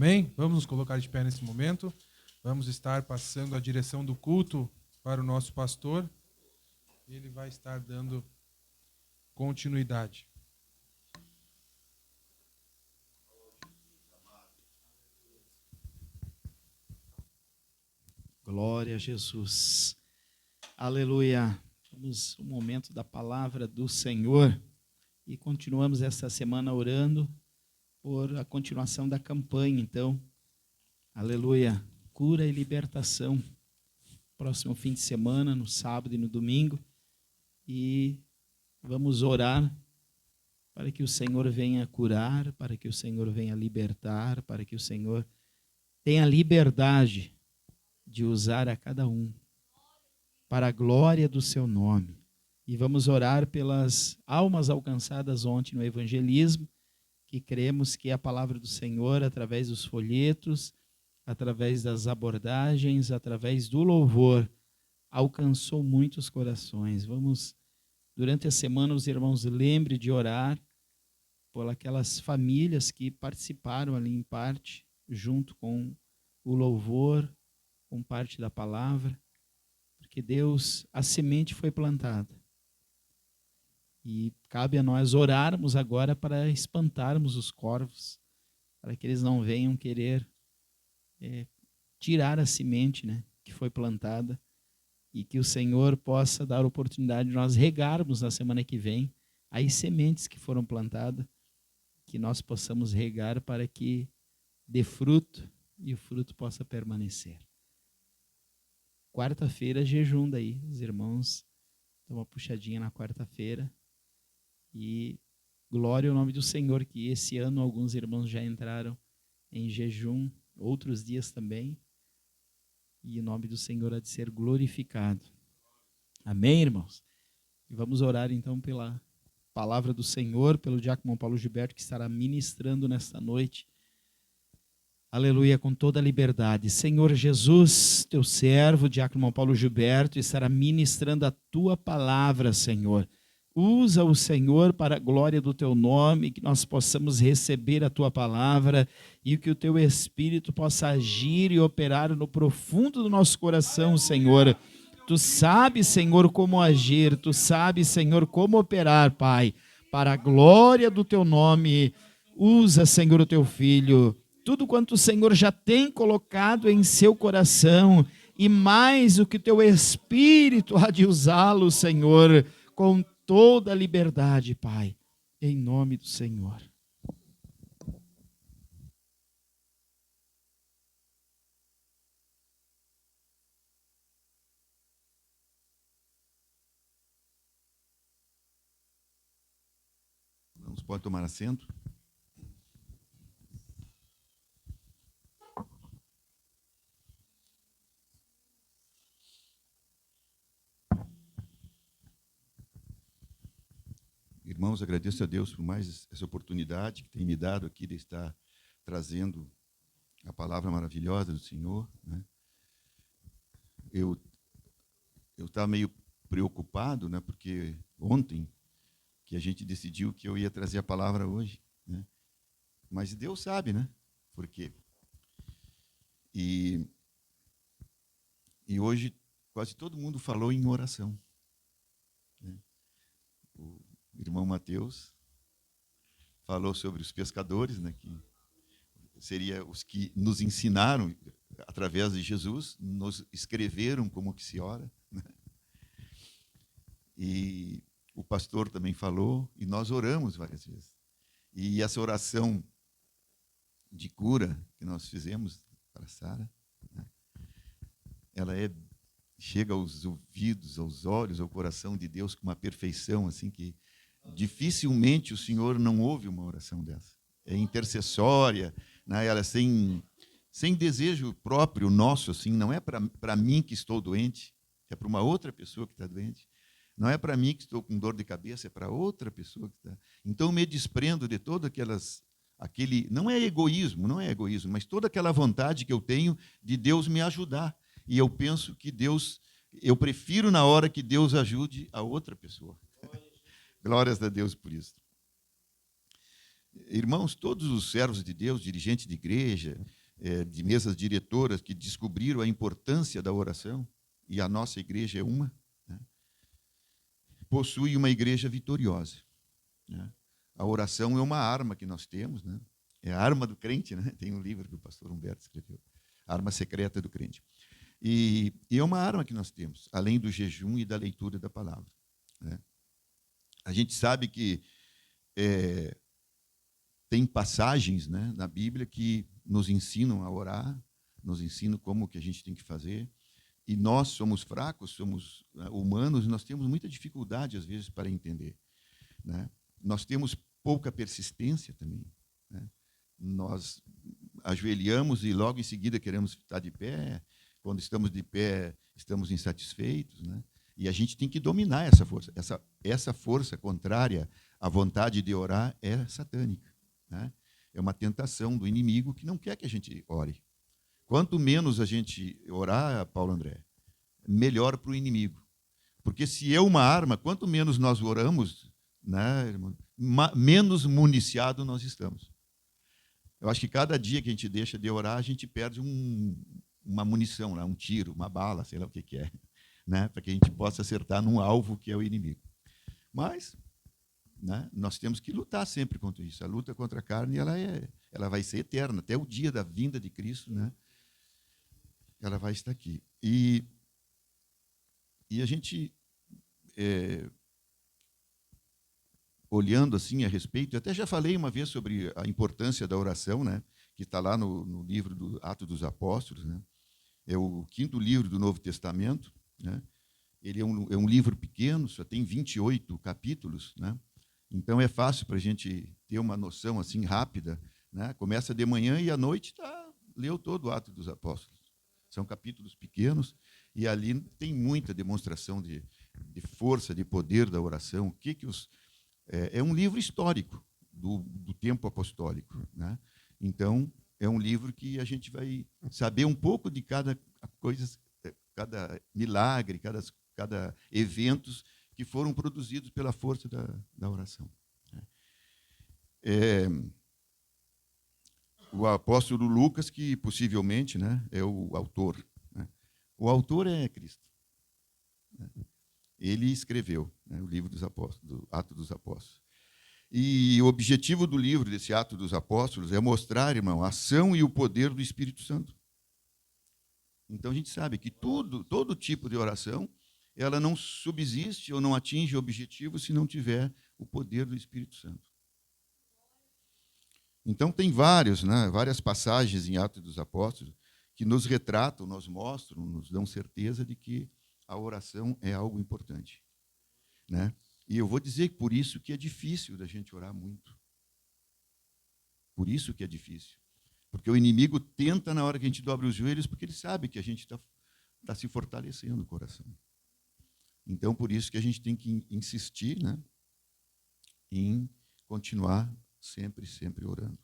Amém? Vamos nos colocar de pé nesse momento. Vamos estar passando a direção do culto para o nosso pastor. Ele vai estar dando continuidade. Glória a Jesus. Aleluia. Vamos ao momento da palavra do Senhor e continuamos esta semana orando por a continuação da campanha, então. Aleluia. Cura e libertação. Próximo fim de semana, no sábado e no domingo. E vamos orar para que o Senhor venha curar, para que o Senhor venha libertar, para que o Senhor tenha liberdade de usar a cada um para a glória do seu nome. E vamos orar pelas almas alcançadas ontem no evangelismo, que cremos que a palavra do Senhor, através dos folhetos, através das abordagens, através do louvor, alcançou muitos corações. Vamos, durante a semana, os irmãos lembrem de orar por aquelas famílias que participaram ali em parte, junto com o louvor, com parte da palavra, porque Deus, a semente foi plantada. E cabe a nós orarmos agora para espantarmos os corvos, para que eles não venham querer tirar a semente, né, que foi plantada, e que o Senhor possa dar oportunidade de nós regarmos na semana que vem as sementes que foram plantadas, que nós possamos regar para que dê fruto e o fruto possa permanecer. Quarta-feira, jejum daí, os irmãos dão uma puxadinha na quarta-feira e glória ao nome do Senhor, que esse ano alguns irmãos já entraram em jejum, outros dias também, e o nome do Senhor há de ser glorificado. Amém, irmãos? E vamos orar então pela palavra do Senhor, pelo diácono Paulo Gilberto, que estará ministrando nesta noite. Aleluia, com toda a liberdade. Senhor Jesus, teu servo, diácono Paulo Gilberto, estará ministrando a tua palavra, Senhor. Usa o Senhor para a glória do teu nome, que nós possamos receber a tua palavra e que o teu Espírito possa agir e operar no profundo do nosso coração, Senhor. Tu sabes, Senhor, como agir, tu sabes, Senhor, como operar, Pai, para a glória do teu nome. Usa, Senhor, o teu filho. Tudo quanto o Senhor já tem colocado em seu coração e mais o que teu Espírito há de usá-lo, Senhor, com toda a liberdade, Pai, em nome do Senhor. Vamos, pode tomar assento. Irmãos, agradeço a Deus por mais essa oportunidade que tem me dado aqui de estar trazendo a palavra maravilhosa do Senhor, né? Eu estava meio preocupado, né, porque ontem que a gente decidiu que eu ia trazer a palavra hoje, né? Mas Deus sabe, né, por quê. E hoje quase todo mundo falou em oração, né? O irmão Mateus falou sobre os pescadores, né, que seria os que nos ensinaram através de Jesus, nos escreveram como que se ora, né? E o pastor também falou, e nós oramos várias vezes. E essa oração de cura que nós fizemos para Sara, né, ela chega aos ouvidos, aos olhos, ao coração de Deus com uma perfeição assim que dificilmente o Senhor não ouve uma oração dessa. É intercessória, né? Ela é sem desejo próprio nosso, assim, não é para mim que estou doente, é para uma outra pessoa que está doente. Não é para mim que estou com dor de cabeça, é para outra pessoa que está. Então, me desprendo de todo não é egoísmo, mas toda aquela vontade que eu tenho de Deus me ajudar. E eu penso que eu prefiro na hora que Deus ajude a outra pessoa. Glórias a Deus por isso. Irmãos, todos os servos de Deus, dirigentes de igreja, de mesas diretoras, que descobriram a importância da oração, e a nossa igreja é uma, né, possui uma igreja vitoriosa, né? A oração é uma arma que nós temos, né? É a arma do crente, né? Tem um livro que o pastor Humberto escreveu, a arma secreta do crente. E é uma arma que nós temos, além do jejum e da leitura da palavra, né? A gente sabe que tem passagens, né, na Bíblia que nos ensinam a orar, nos ensinam como que a gente tem que fazer. E nós somos fracos, somos humanos, e nós temos muita dificuldade, às vezes, para entender, né? Nós temos pouca persistência também, né? Nós ajoelhamos e logo em seguida queremos estar de pé. Quando estamos de pé, estamos insatisfeitos, né? E a gente tem que dominar essa força. Essa força contrária à vontade de orar é satânica, né? É uma tentação do inimigo que não quer que a gente ore. Quanto menos a gente orar, Paulo André, melhor para o inimigo. Porque se é uma arma, quanto menos nós oramos, né, irmão, menos municiado nós estamos. Eu acho que cada dia que a gente deixa de orar, a gente perde uma munição, um tiro, uma bala, sei lá o que é, né, para que a gente possa acertar num alvo que é o inimigo. Mas, né, nós temos que lutar sempre contra isso. A luta contra a carne ela vai ser eterna, até o dia da vinda de Cristo, né? Ela vai estar aqui. E a gente, olhando assim a respeito, eu até já falei uma vez sobre a importância da oração, né, que está lá no livro do Atos dos Apóstolos, né? É o 5º livro do Novo Testamento, né? Ele é um livro pequeno, só tem 28 capítulos, né? Então é fácil para a gente ter uma noção assim rápida, né? Começa de manhã e à noite leu todo o Atos dos Apóstolos. São capítulos pequenos e ali tem muita demonstração de força, de poder da oração. É um livro histórico do tempo apostólico, né? Então é um livro que a gente vai saber um pouco de cada coisa, cada milagre, cada eventos que foram produzidos pela força da oração. O apóstolo Lucas, que possivelmente, né, é o autor, né? O autor é Cristo, né? Ele escreveu, né, o livro dos Apóstolos, do Atos dos Apóstolos. E o objetivo do livro, desse Atos dos Apóstolos, é mostrar, irmão, a ação e o poder do Espírito Santo. Então a gente sabe que todo tipo de oração, ela não subsiste ou não atinge o objetivo se não tiver o poder do Espírito Santo. Então, tem várias passagens em Atos dos Apóstolos que nos retratam, nos mostram, nos dão certeza de que a oração é algo importante, né? E eu vou dizer que por isso que é difícil da gente orar muito. Por isso que é difícil. Porque o inimigo tenta na hora que a gente dobra os joelhos, porque ele sabe que a gente está se fortalecendo o coração. Então, por isso que a gente tem que insistir, né, em continuar sempre orando.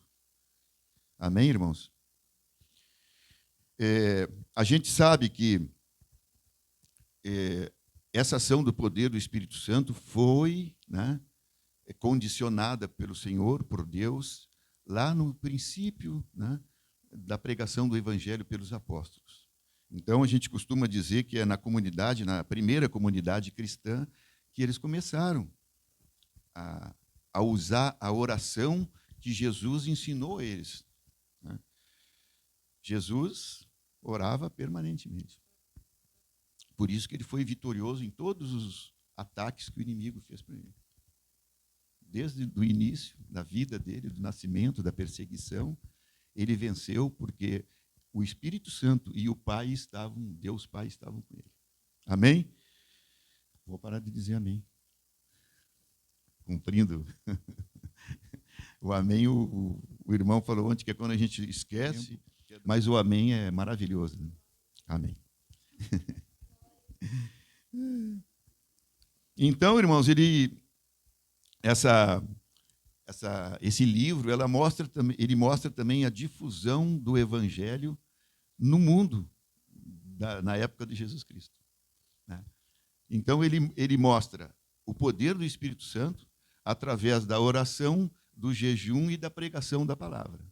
Amém, irmãos? A gente sabe que essa ação do poder do Espírito Santo foi, né, condicionada pelo Senhor, por Deus, lá no princípio, né, da pregação do Evangelho pelos apóstolos. Então, a gente costuma dizer que é na primeira comunidade cristã, que eles começaram a usar a oração que Jesus ensinou a eles, né? Jesus orava permanentemente. Por isso que ele foi vitorioso em todos os ataques que o inimigo fez para ele. Desde o início da vida dele, do nascimento, da perseguição, ele venceu porque o Espírito Santo e o Pai Deus Pai estavam com ele. Amém? Vou parar de dizer amém. Cumprindo o amém, o irmão falou ontem que é quando a gente esquece, mas o amém é maravilhoso, né? Amém. Então, irmãos, esse livro ele mostra também a difusão do Evangelho no mundo na época de Jesus Cristo, né? Então, ele mostra o poder do Espírito Santo através da oração do jejum e da pregação da palavra,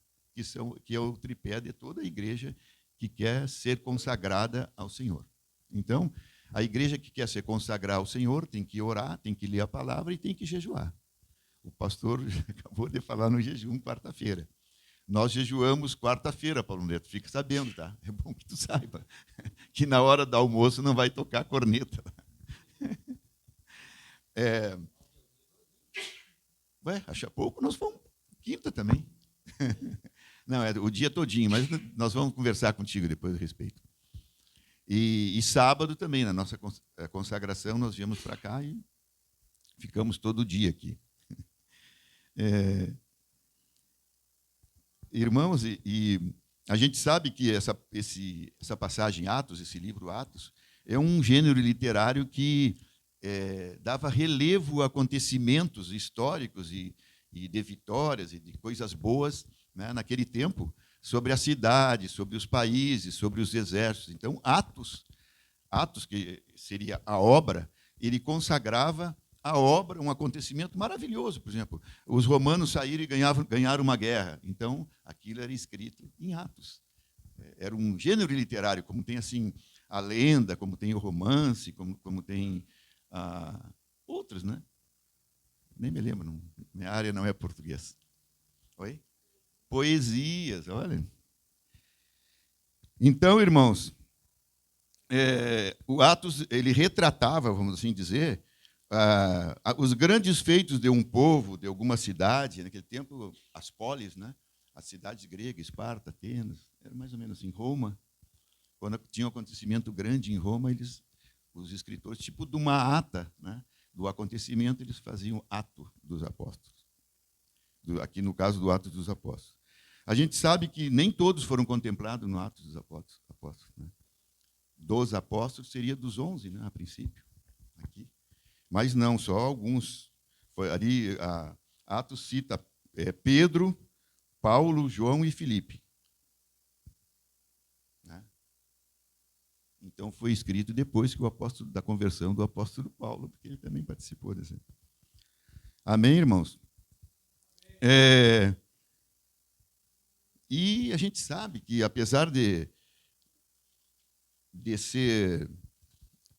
que é o tripé de toda a igreja que quer ser consagrada ao Senhor. Então, a igreja que quer se consagrar ao Senhor tem que orar, tem que ler a palavra e tem que jejuar. O pastor acabou de falar no jejum quarta-feira. Nós jejuamos quarta-feira, Paulo Neto, fica sabendo, tá? É bom que tu saiba, que na hora do almoço não vai tocar a corneta. Acha pouco, nós fomos quinta também. Não, é o dia todinho, mas nós vamos conversar contigo depois a respeito. E sábado também, na nossa consagração, nós viemos para cá e ficamos todo dia aqui. Irmãos, e a gente sabe que essa passagem Atos, esse livro Atos, é um gênero literário que dava relevo a acontecimentos históricos e de vitórias e de coisas boas, né, naquele tempo, sobre a cidade, sobre os países, sobre os exércitos. Então, Atos, que seria a obra, ele consagrava a obra, um acontecimento maravilhoso. Por exemplo, os romanos saíram e ganharam uma guerra. Então, aquilo era escrito em Atos. Era um gênero literário, como tem assim a lenda, como tem o romance, como tem outros, né? Nem me lembro, minha área não é português. Oi? Poesias, olha. Então, irmãos, o Atos, ele retratava, vamos assim dizer, os grandes feitos de um povo, de alguma cidade, naquele tempo, as polis, né? As cidades gregas, Esparta, Atenas, era mais ou menos assim, Roma. Quando tinha um acontecimento grande em Roma, os escritores, tipo de uma ata, né, do acontecimento, eles faziam ato dos apóstolos. Aqui no caso do Atos dos Apóstolos. A gente sabe que nem todos foram contemplados no Atos dos Apóstolos. Né? Dos apóstolos seria dos 11, né, a princípio, aqui. Mas não, só alguns. Ali, Atos cita Pedro, Paulo, João e Filipe. Né? Então, foi escrito depois que da conversão do apóstolo Paulo, porque ele também participou desse. Amém, irmãos? E a gente sabe que, apesar de ser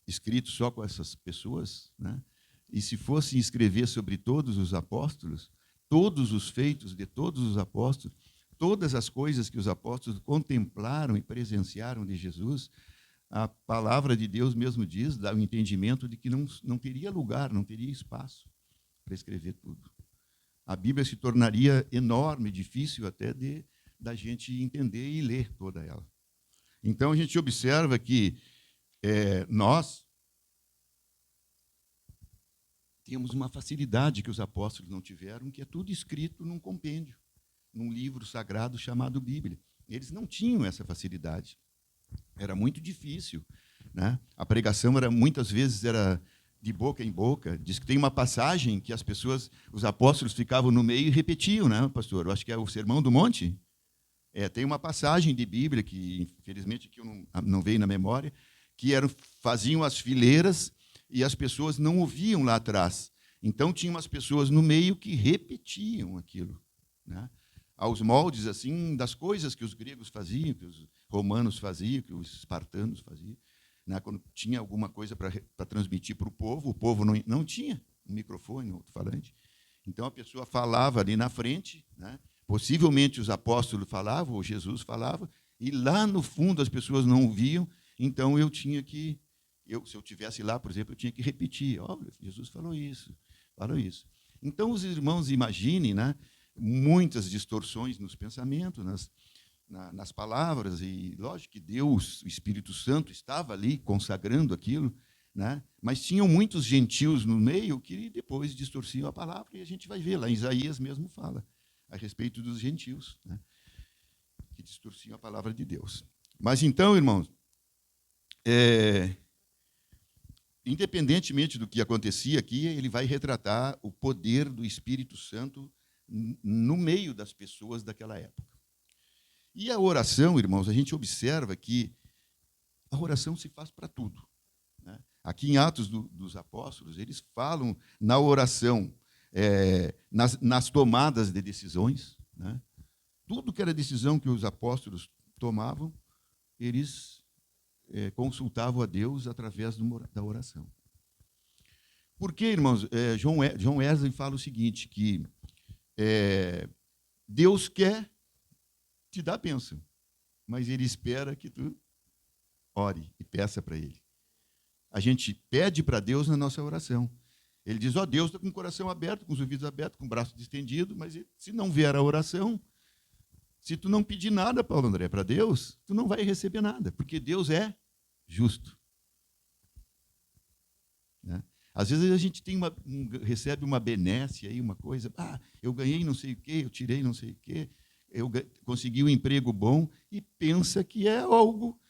escrito só com essas pessoas, né? E se fosse escrever sobre todos os apóstolos, todos os feitos de todos os apóstolos, todas as coisas que os apóstolos contemplaram e presenciaram de Jesus, a palavra de Deus mesmo diz, dá o entendimento de que não teria lugar, não teria espaço para escrever tudo. A Bíblia se tornaria enorme, difícil até da gente entender e ler toda ela. Então, a gente observa que nós temos uma facilidade que os apóstolos não tiveram, que é tudo escrito num compêndio, num livro sagrado chamado Bíblia. Eles não tinham essa facilidade. Era muito difícil, né? A pregação muitas vezes era de boca em boca. Diz que tem uma passagem que os apóstolos ficavam no meio e repetiam, né, pastor? Eu acho que é o Sermão do Monte. Tem uma passagem de Bíblia que, infelizmente, que eu não veio na memória, que faziam as fileiras e as pessoas não ouviam lá atrás. Então, tinha umas pessoas no meio que repetiam aquilo, né? Aos moldes assim das coisas que os gregos faziam, que os romanos faziam, que os espartanos faziam. Né? Quando tinha alguma coisa para transmitir para o povo não tinha um microfone, um alto-falante. Então, a pessoa falava ali na frente, né? Possivelmente os apóstolos falavam, ou Jesus falava, e lá no fundo as pessoas não ouviam, então se eu estivesse lá, por exemplo, eu tinha que repetir, olha, Jesus falou isso. Então, os irmãos imaginem, né, muitas distorções nos pensamentos, nas palavras, e lógico que Deus, o Espírito Santo, estava ali consagrando aquilo, né, mas tinham muitos gentios no meio que depois distorciam a palavra, e a gente vai ver, lá em Isaías mesmo fala a respeito dos gentios, né, que distorciam a palavra de Deus. Mas então, irmãos, independentemente do que acontecia aqui, ele vai retratar o poder do Espírito Santo no meio das pessoas daquela época. E a oração, irmãos, a gente observa que a oração se faz para tudo, né? Aqui em Atos dos Apóstolos, eles falam na oração nas tomadas de decisões, né? Tudo que era decisão que os apóstolos tomavam, eles consultavam a Deus através da oração. Porque, irmãos, John Wesley fala o seguinte, que Deus quer te dar bênção, mas Ele espera que tu ore e peça para Ele. A gente pede para Deus na nossa oração. Ele diz, Deus está com o coração aberto, com os ouvidos abertos, com o braço estendido, mas se não vier a oração, se tu não pedir nada, Paulo André, para Deus, tu não vai receber nada, porque Deus é justo. Né? Às vezes a gente recebe uma benesse, aí, uma coisa, eu ganhei não sei o quê, eu tirei não sei o quê, eu consegui um emprego bom, e pensa que é algo,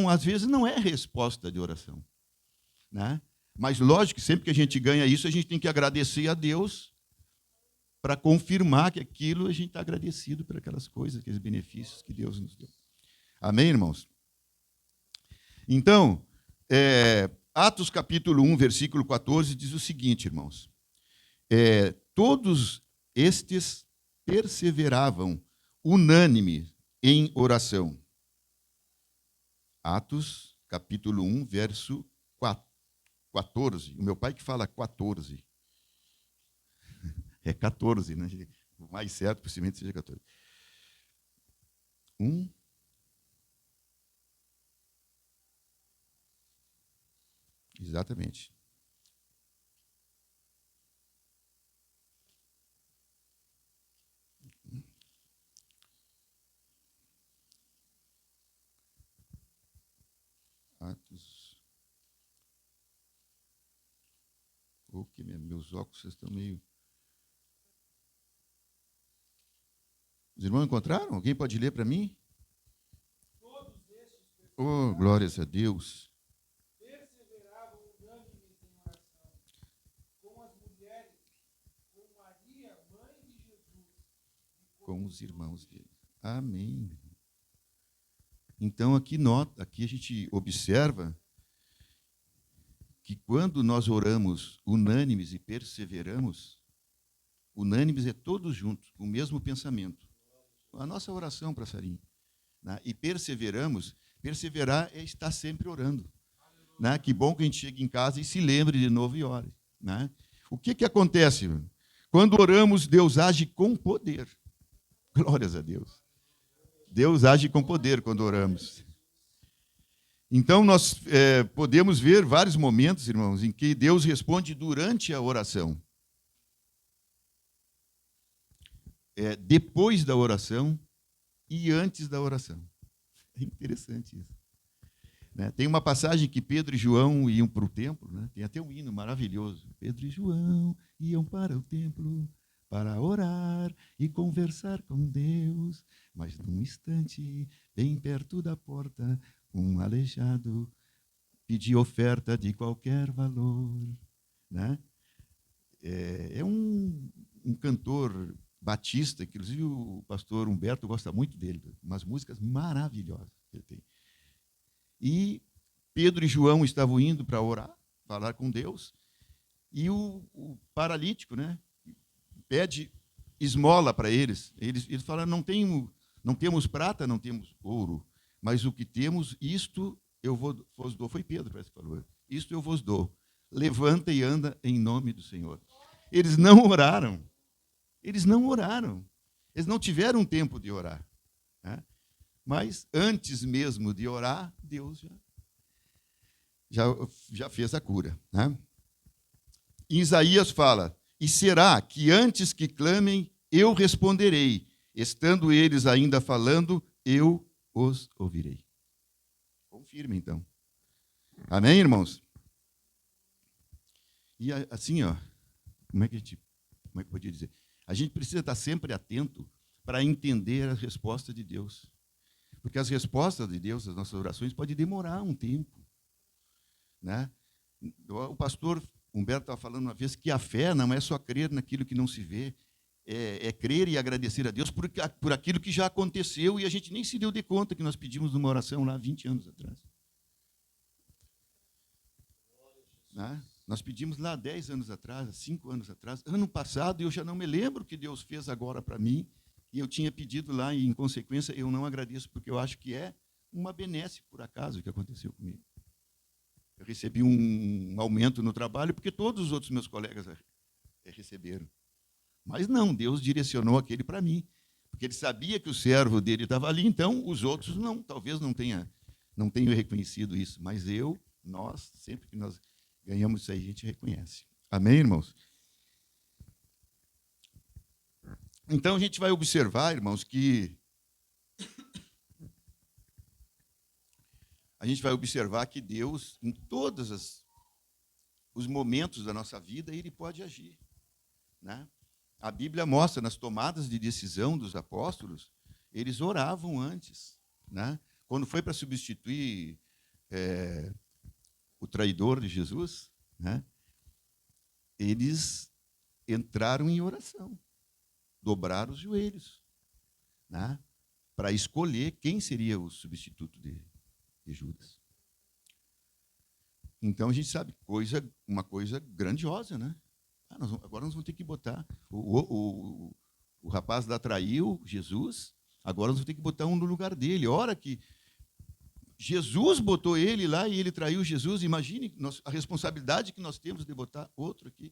às vezes não é resposta de oração. Né? Mas, lógico, que sempre que a gente ganha isso, a gente tem que agradecer a Deus para confirmar que aquilo a gente está agradecido por aquelas coisas, aqueles benefícios que Deus nos deu. Amém, irmãos? Então, Atos capítulo 1, versículo 14, diz o seguinte, irmãos. Todos estes perseveravam unânime em oração. Atos capítulo 1, verso 14. O meu pai que fala 14. É 14, né? O mais certo, possivelmente, seja 14. 1. Exatamente. Atos. Que meus óculos estão meio... Os irmãos encontraram? Alguém pode ler para mim? Oh, glórias a Deus. Perseveravam unânimes em oração, com as mulheres, com Maria, mãe de Jesus, com os irmãos dele. Amém. Então, aqui a gente observa que quando nós oramos unânimes e perseveramos, unânimes é todos juntos, com o mesmo pensamento. A nossa oração para Sarinha. Né? E perseverar é estar sempre orando. Né? Que bom que a gente chegue em casa e se lembre de novo e ore. Né? O que acontece? Quando oramos, Deus age com poder. Glórias a Deus. Deus age com poder quando oramos. Então, nós podemos ver vários momentos, irmãos, em que Deus responde durante a oração. Depois da oração e antes da oração. É interessante isso. Né? Tem uma passagem que Pedro e João iam para o templo, né? Tem até um hino maravilhoso. Pedro e João iam para o templo para orar e conversar com Deus, mas num instante, bem perto da porta, um aleijado pedia oferta de qualquer valor. Né? É um cantor batista, que inclusive o pastor Humberto gosta muito dele, umas músicas maravilhosas que ele tem. E Pedro e João estavam indo para orar, falar com Deus, e o paralítico, né, pede esmola para eles. Eles falaram, não temos prata, não temos ouro, mas o que temos, isto eu vos dou. Foi Pedro, parece que falou. Isto eu vos dou. Levanta e anda em nome do Senhor. Eles não oraram. Eles não oraram. Eles não tiveram tempo de orar. Né? Mas antes mesmo de orar, Deus já fez a cura. Né? Em Isaías fala, e será que antes que clamem, eu responderei. Estando eles ainda falando, eu os ouvirei. Confirme, então. Amém, irmãos? E assim, como é que eu podia dizer? A gente precisa estar sempre atento para entender a resposta de Deus. Porque as respostas de Deus às nossas orações podem demorar um tempo. Né? O pastor Humberto estava falando uma vez que a fé não é só crer naquilo que não se vê, é crer e agradecer a Deus por aquilo que já aconteceu e a gente nem se deu de conta que nós pedimos numa oração lá 20 anos atrás. Né? Nós pedimos lá 10 anos atrás, 5 anos atrás, ano passado, e eu já não me lembro o que Deus fez agora para mim, e eu tinha pedido lá, e, em consequência, eu não agradeço, porque eu acho que é uma benesse, por acaso, que aconteceu comigo. Eu recebi um aumento no trabalho, porque todos os outros meus colegas receberam. Mas não, Deus direcionou aquele para mim, porque ele sabia que o servo dele estava ali, então os outros não, talvez não tenham reconhecido isso, mas nós, sempre que nós ganhamos isso aí, a gente reconhece. Amém, irmãos? Então, a gente vai observar, irmãos, que Deus, em todos os momentos da nossa vida, Ele pode agir. Né? A Bíblia mostra, nas tomadas de decisão dos apóstolos, eles oravam antes. Né? Quando foi para substituir o traidor de Jesus, né? Eles entraram em oração, dobraram os joelhos, né? Para escolher quem seria o substituto de Judas. Então a gente sabe, uma coisa grandiosa, né? Agora nós vamos ter que botar o rapaz lá traiu Jesus, agora nós vamos ter que botar um no lugar dele. Ora que Jesus botou ele lá e ele traiu Jesus, imagine a responsabilidade que nós temos de botar outro aqui.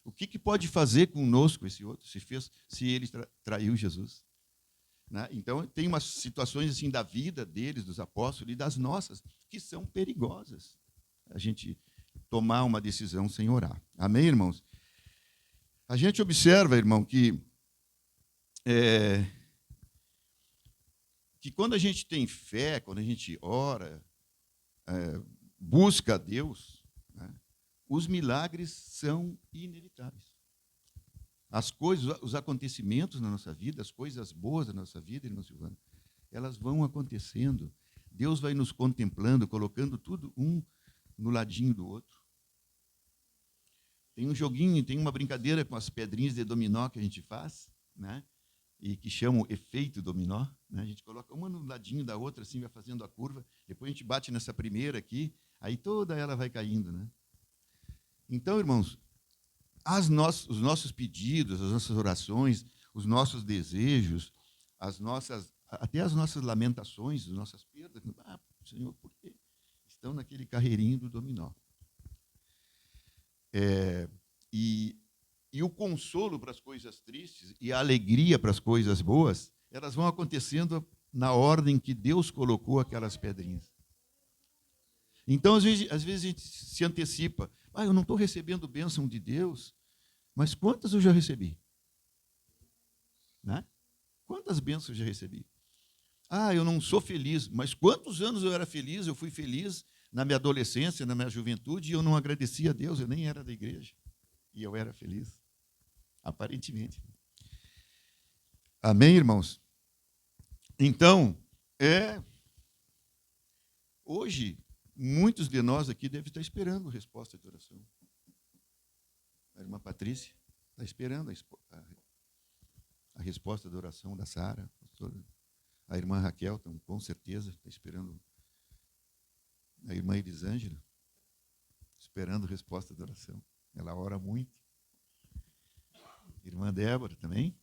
O que pode fazer conosco esse outro, se ele traiu Jesus? Né? Então, tem umas situações assim da vida deles, dos apóstolos, e das nossas, que são perigosas. A gente tomar uma decisão sem orar. Amém, irmãos? A gente observa, irmão, que quando a gente tem fé, quando a gente ora, busca a Deus, né, os milagres são inevitáveis. As coisas, os acontecimentos na nossa vida, as coisas boas da nossa vida, irmão Silvano, elas vão acontecendo. Deus vai nos contemplando, colocando tudo um no ladinho do outro. Tem um joguinho, tem uma brincadeira com as pedrinhas de dominó que a gente faz, né? E que chamam efeito dominó. Né? A gente coloca uma no ladinho da outra, assim, vai fazendo a curva, depois a gente bate nessa primeira aqui, aí toda ela vai caindo. Né? Então, irmãos, os nossos pedidos, as nossas orações, os nossos desejos, até as nossas lamentações, as nossas perdas, Senhor, por quê? Estão naquele carreirinho do dominó. E o consolo para as coisas tristes e a alegria para as coisas boas, elas vão acontecendo na ordem que Deus colocou aquelas pedrinhas. Então, às vezes a gente se antecipa. Eu não estou recebendo bênção de Deus, mas quantas eu já recebi? Né? Quantas bênçãos eu já recebi? Eu não sou feliz, mas quantos anos eu era feliz? Eu fui feliz na minha adolescência, na minha juventude, e eu não agradecia a Deus, eu nem era da igreja. E eu era feliz, aparentemente. Amém, irmãos? Então, hoje, muitos de nós aqui devem estar esperando a resposta de oração. A irmã Patrícia está esperando a resposta da oração da Sara. A irmã Raquel, com certeza, está esperando. A irmã Elisângela, esperando a resposta da oração. Ela ora muito. Irmã Débora também.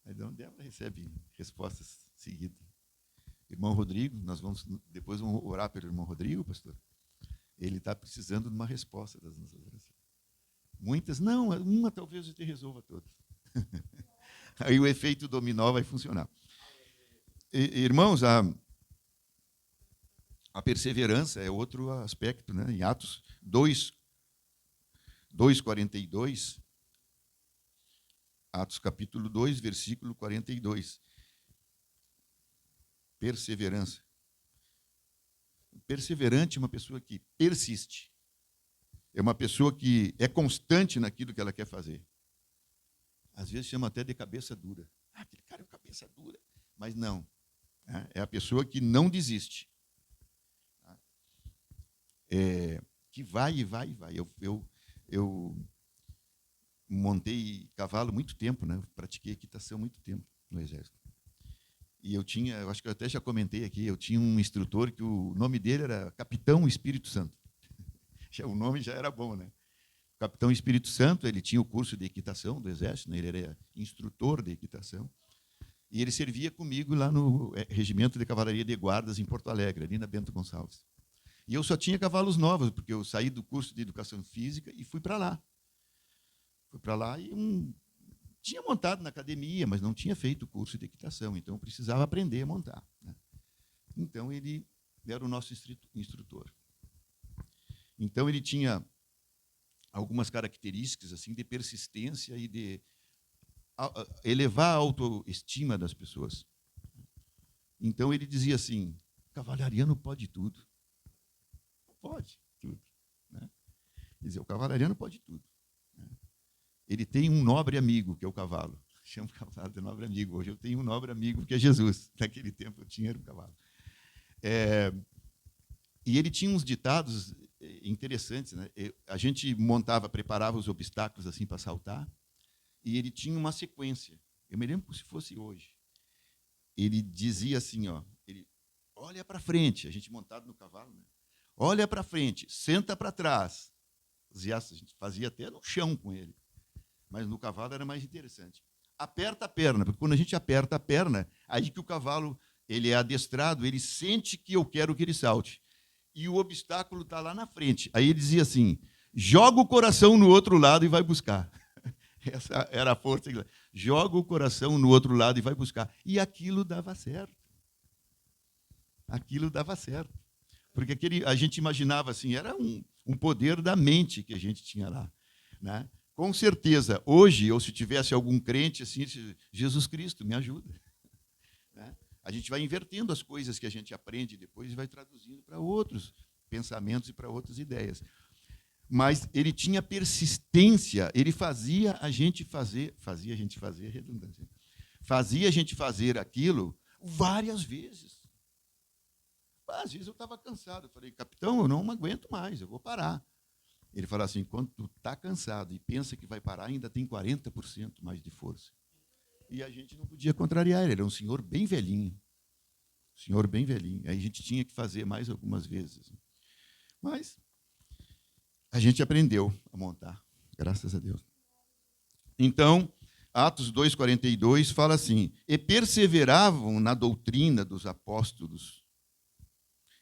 A irmã Débora recebe respostas seguidas. Irmão Rodrigo, depois vamos orar pelo irmão Rodrigo, pastor. Ele está precisando de uma resposta das nossas orações. Muitas, não, uma talvez te resolva todas. Aí o efeito dominó vai funcionar. Irmãos, a perseverança é outro aspecto, né? Em Atos 2:42, Atos capítulo 2, versículo 42. Perseverança. Perseverante é uma pessoa que persiste. É uma pessoa que é constante naquilo que ela quer fazer. Às vezes chama até de cabeça dura. Aquele cara é cabeça dura. Mas não. É a pessoa que não desiste. Que vai e vai e vai. Eu montei cavalo muito tempo, né? Pratiquei equitação muito tempo no Exército. E eu acho que eu até já comentei aqui, eu tinha um instrutor que o nome dele era Capitão Espírito Santo. O nome já era bom, né? O capitão Espírito Santo, ele tinha o curso de equitação do Exército, né? Ele era instrutor de equitação. E ele servia comigo lá no Regimento de Cavalaria de Guardas, em Porto Alegre, ali na Bento Gonçalves. E eu só tinha cavalos novos, porque eu saí do curso de Educação Física e fui para lá. Fui para lá e tinha montado na academia, mas não tinha feito o curso de equitação, então eu precisava aprender a montar, né? Então, ele era o nosso instrutor. Então, ele tinha algumas características assim de persistência e de elevar a autoestima das pessoas. Então, ele dizia assim, cavalariano pode tudo. Pode tudo, né? Quer dizer, o cavalariano pode tudo, né? Ele tem um nobre amigo, que é o cavalo. Chama o cavalo de nobre amigo. Hoje eu tenho um nobre amigo, que é Jesus. Naquele tempo eu tinha, era um cavalo. E ele tinha uns ditados interessantes, né? A gente preparava os obstáculos assim para saltar, e ele tinha uma sequência. Eu me lembro como se fosse hoje. Ele dizia assim, ó, ele olha para frente, a gente montado no cavalo, né? Olha para frente, senta para trás. A gente fazia até no chão com ele, mas no cavalo era mais interessante. Aperta a perna, porque quando a gente aperta a perna, aí que o cavalo ele é adestrado, ele sente que eu quero que ele salte. E o obstáculo está lá na frente. Aí ele dizia assim, joga o coração no outro lado e vai buscar. Essa era a força. Joga o coração no outro lado e vai buscar. E aquilo dava certo. Aquilo dava certo. Porque a gente imaginava assim, era um poder da mente que a gente tinha lá, né? Com certeza, hoje, ou se tivesse algum crente assim, Jesus Cristo, me ajuda, né? A gente vai invertendo as coisas que a gente aprende depois e vai traduzindo para outros pensamentos e para outras ideias. Mas ele tinha persistência, ele fazia a gente fazer redundância, fazia a gente fazer aquilo várias vezes. Às vezes eu estava cansado, eu falei, capitão, eu não aguento mais, eu vou parar. Ele falou assim, quando tu está cansado e pensa que vai parar, ainda tem 40% mais de força. E a gente não podia contrariar ele, era um senhor bem velhinho. Senhor bem velhinho. Aí a gente tinha que fazer mais algumas vezes. Mas a gente aprendeu a montar, graças a Deus. Então, Atos 2,42 fala assim, e perseveravam na doutrina dos apóstolos,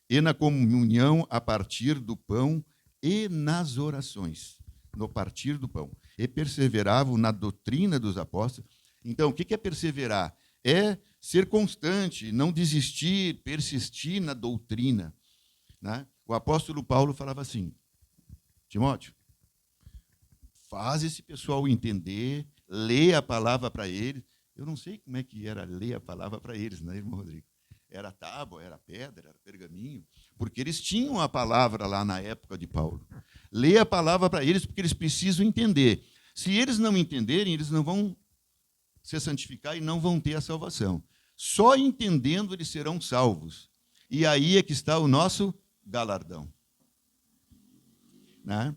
e na comunhão a partir do pão e nas orações, no partir do pão. E perseveravam na doutrina dos apóstolos. Então, o que é perseverar? É ser constante, não desistir, persistir na doutrina, né? O apóstolo Paulo falava assim, Timóteo, faz esse pessoal entender, lê a palavra para eles. Eu não sei como é que era ler a palavra para eles, né, irmão Rodrigo? Era tábua, era pedra, era pergaminho, porque eles tinham a palavra lá na época de Paulo. Lê a palavra para eles, porque eles precisam entender. Se eles não entenderem, eles não vão se santificar e não vão ter a salvação. Só entendendo eles serão salvos. E aí é que está o nosso galardão, né?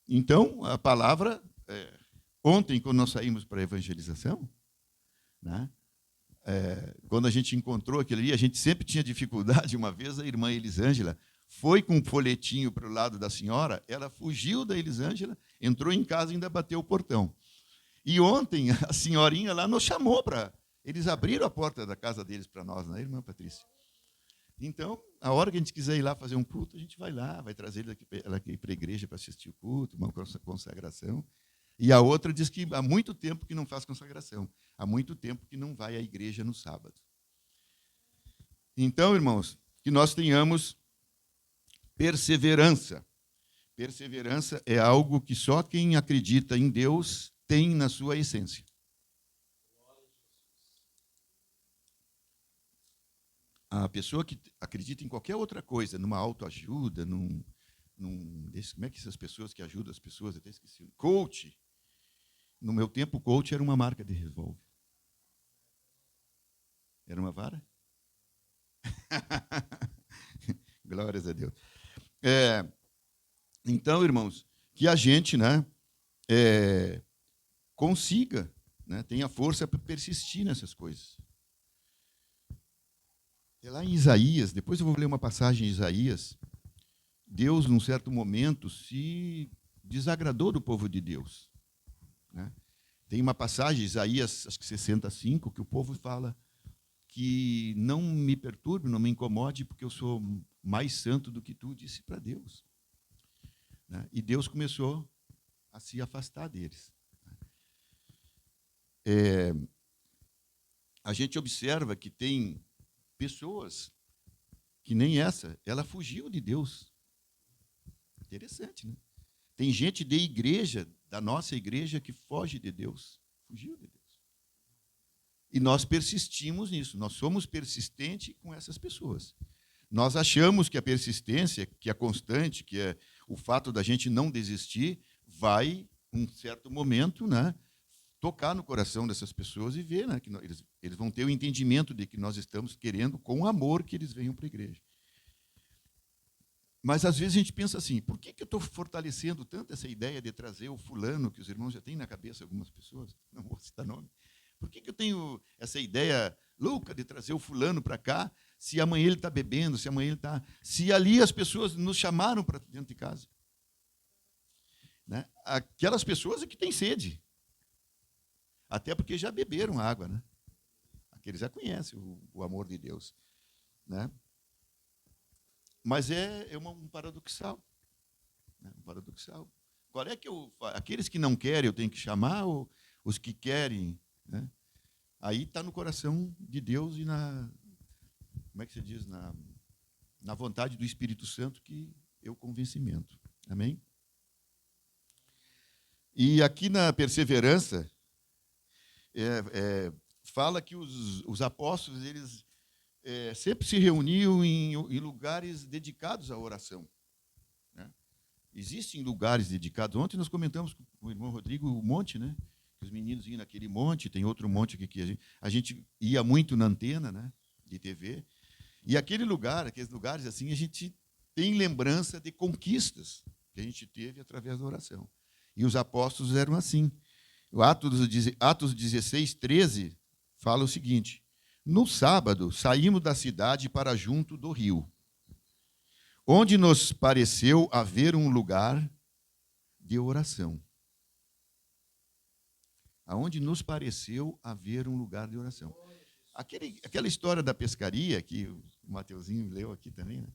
Então, a palavra, ontem, quando nós saímos para a evangelização, né? Quando a gente encontrou aquilo ali, a gente sempre tinha dificuldade. Uma vez a irmã Elisângela foi com um folhetinho para o lado da senhora, ela fugiu da Elisângela, entrou em casa e ainda bateu o portão. E ontem a senhorinha lá nos chamou para... Eles abriram a porta da casa deles para nós, né, irmã Patrícia? Então, a hora que a gente quiser ir lá fazer um culto, a gente vai lá, vai trazer ela aqui para a igreja para assistir o culto, uma consagração. E a outra diz que há muito tempo que não faz consagração, há muito tempo que não vai à igreja no sábado. Então, irmãos, que nós tenhamos perseverança. Perseverança é algo que só quem acredita em Deus tem na sua essência. A pessoa que acredita em qualquer outra coisa, numa autoajuda, como é que essas pessoas que ajudam as pessoas, até esqueci, coach. No meu tempo, coach era uma marca de revólver. Era uma vara? Glórias a Deus. Então, irmãos, que a gente, né, consiga, né, tenha força para persistir nessas coisas. É lá em Isaías, depois eu vou ler uma passagem em Isaías, Deus, num certo momento, se desagradou do povo de Deus, né? Tem uma passagem, Isaías, acho que 65, que o povo fala que não me perturbe, não me incomode, porque eu sou mais santo do que tu, disse para Deus, né? E Deus começou a se afastar deles. A gente observa que tem pessoas que nem essa, ela fugiu de Deus. Interessante, né? Tem gente de igreja, da nossa igreja, que foge de Deus, fugiu de Deus. E nós persistimos nisso, nós somos persistentes com essas pessoas. Nós achamos que a persistência, que é constante, que é o fato da gente não desistir, vai, um certo momento, né, tocar no coração dessas pessoas e ver, né, que eles vão ter o entendimento de que nós estamos querendo, com amor, que eles venham para a igreja. Mas, às vezes, a gente pensa assim, por que eu estou fortalecendo tanto essa ideia de trazer o fulano, que os irmãos já têm na cabeça, algumas pessoas, não vou citar nome, por que eu tenho essa ideia louca de trazer o fulano para cá, se amanhã ele está bebendo, se amanhã ele está... Se ali as pessoas nos chamaram para dentro de casa, né? Aquelas pessoas é que têm sede, até porque já beberam água, né? Aqueles já conhecem o amor de Deus, né? Mas é um paradoxal, né? Um paradoxal. Qual é que aqueles que não querem eu tenho que chamar, ou os que querem, né? Aí está no coração de Deus e como é que se diz, na vontade do Espírito Santo que é o convencimento. Amém? E aqui na perseverança fala que os apóstolos, eles sempre se reuniam em lugares dedicados à oração, né? Existem lugares dedicados. Ontem nós comentamos com o irmão Rodrigo o monte, né? Que os meninos iam naquele monte, tem outro monte aqui que a gente ia muito na antena, né, de TV. E aqueles lugares assim, a gente tem lembrança de conquistas que a gente teve através da oração. E os apóstolos eram assim. O Atos 16, 13 fala o seguinte: no sábado, saímos da cidade para junto do rio, onde nos pareceu haver um lugar de oração. Aonde nos pareceu haver um lugar de oração. Aquela história da pescaria, que o Mateuzinho leu aqui também, né?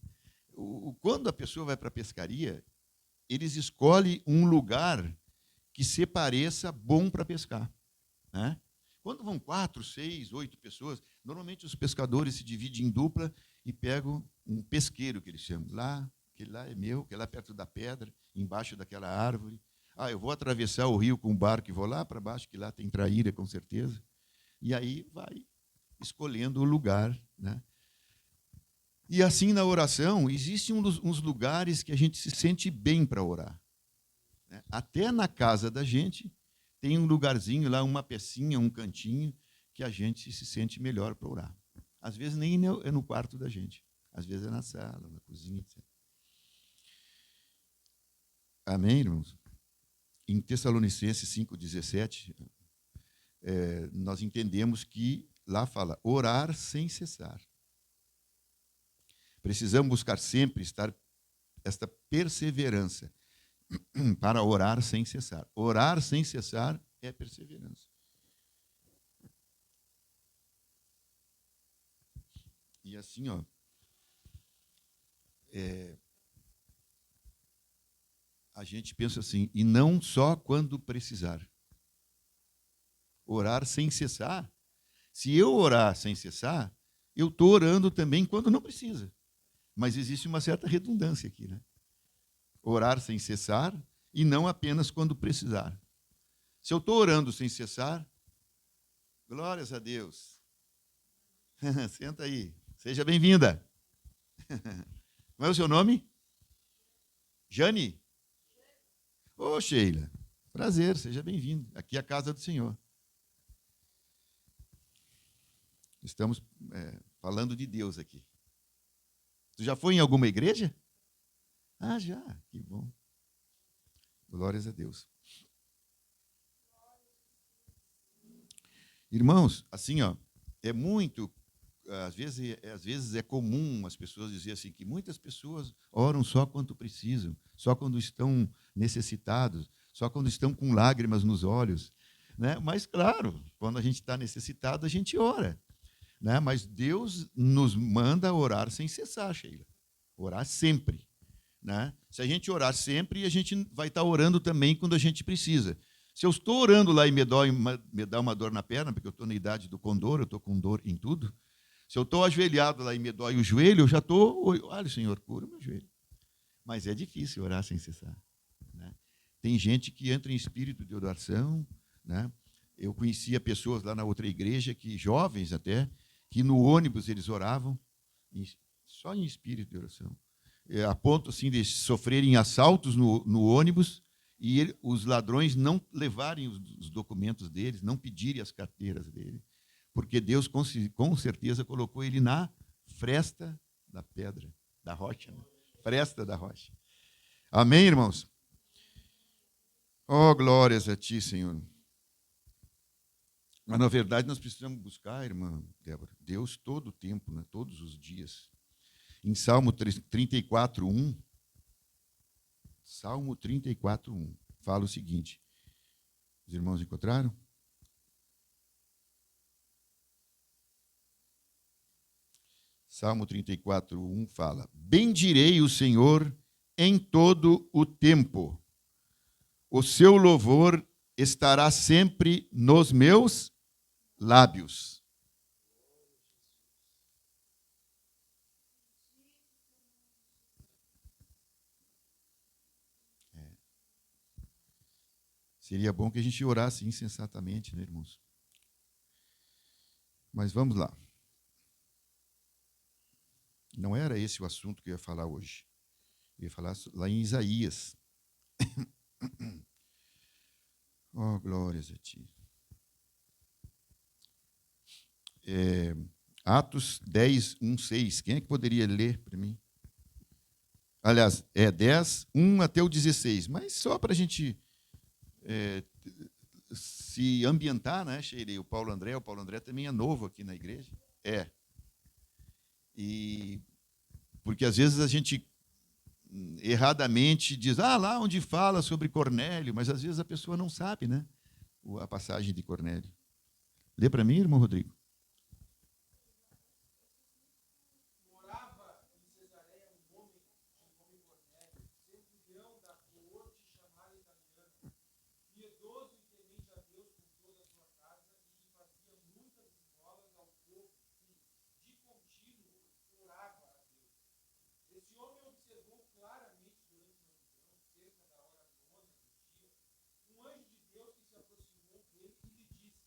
Quando a pessoa vai para a pescaria, eles escolhem um lugar que se pareça bom para pescar, né? Quando vão 4, 6, 8 pessoas, normalmente os pescadores se dividem em dupla e pegam um pesqueiro, que eles chamam. Aquele lá é meu, que é lá perto da pedra, embaixo daquela árvore. Eu vou atravessar o rio com um barco e vou lá para baixo, que lá tem traíra, com certeza. E aí vai escolhendo o lugar, né? E assim, na oração, existem uns lugares que a gente se sente bem para orar, né? Até na casa da gente tem um lugarzinho lá, uma pecinha, um cantinho, que a gente se sente melhor para orar. Às vezes nem é no quarto da gente, às vezes é na sala, na cozinha, etc. Amém, irmãos? Em Tessalonicenses 5,17, nós entendemos que lá fala orar sem cessar. Precisamos buscar sempre esta perseverança para orar sem cessar. Orar sem cessar é perseverança. E assim, a gente pensa assim, e não só quando precisar. Orar sem cessar. Se eu orar sem cessar, eu estou orando também quando não precisa. Mas existe uma certa redundância aqui, né? Orar sem cessar e não apenas quando precisar. Se eu estou orando sem cessar, glórias a Deus. Senta aí. Seja bem-vinda. Como é o seu nome? Jane? Ô, Sheila. Prazer, seja bem-vindo. Aqui é a casa do Senhor. Estamos falando de Deus aqui. Tu já foi em alguma igreja? Ah, já. Que bom. Glórias a Deus. Irmãos, assim, é muito às vezes é comum as pessoas dizer assim que muitas pessoas oram só quando precisam, só quando estão necessitados, só quando estão com lágrimas nos olhos, né? Mas claro, quando a gente está necessitado, a gente ora, né? Mas Deus nos manda orar sem cessar, Sheila, orar sempre, né? Se a gente orar sempre, a gente vai estar orando também quando a gente precisa. Se eu estou orando lá e me dá uma dor na perna, porque eu estou na idade do condor, eu estou com dor em tudo. Se eu estou ajoelhado lá e me dói o joelho, eu já estou, olha, Senhor, cura o meu joelho. Mas é difícil orar sem cessar, né? Tem gente que entra em espírito de oração, né? Eu conhecia pessoas lá na outra igreja, jovens até, que no ônibus eles oravam, só em espírito de oração, a ponto assim, de sofrerem assaltos no ônibus, e os ladrões não levarem os documentos deles, não pedirem as carteiras dele, porque Deus com certeza colocou ele na fresta da pedra, da rocha, né? Fresta da rocha. Amém, irmãos? Oh, glórias a ti, Senhor. Mas, na verdade, nós precisamos buscar, irmã Débora, Deus todo o tempo, né? Todos os dias. Em Salmo 34:1, Salmo 34:1, fala o seguinte. Os irmãos encontraram? Salmo 34:1 fala: bendirei o Senhor em todo o tempo. O seu louvor estará sempre nos meus lábios. Seria bom que a gente orasse insensatamente, né, irmãos? Mas vamos lá. Não era esse o assunto que eu ia falar hoje. Eu ia falar lá em Isaías. Oh, glórias a ti. Atos 10:1-6. Quem é que poderia ler para mim? Aliás, 10, 1 até o 16. Mas só para a gente se ambientar, né, Sheila? O Paulo André também é novo aqui na igreja. E porque às vezes a gente erradamente diz, lá onde fala sobre Cornélio, mas às vezes a pessoa não sabe, né, a passagem de Cornélio. Lê para mim, irmão Rodrigo. Morava em Cesareia um homem de nome Cornélio, centurião da coorte chamada italiana, piedoso e temente a Deus com toda a sua casa, e que fazia muitas esmolas ao povo, e de contínuo orava a Deus. Esse homem observou claramente durante uma visão, cerca da hora nona do dia, um anjo de Deus que se aproximou dele e lhe disse: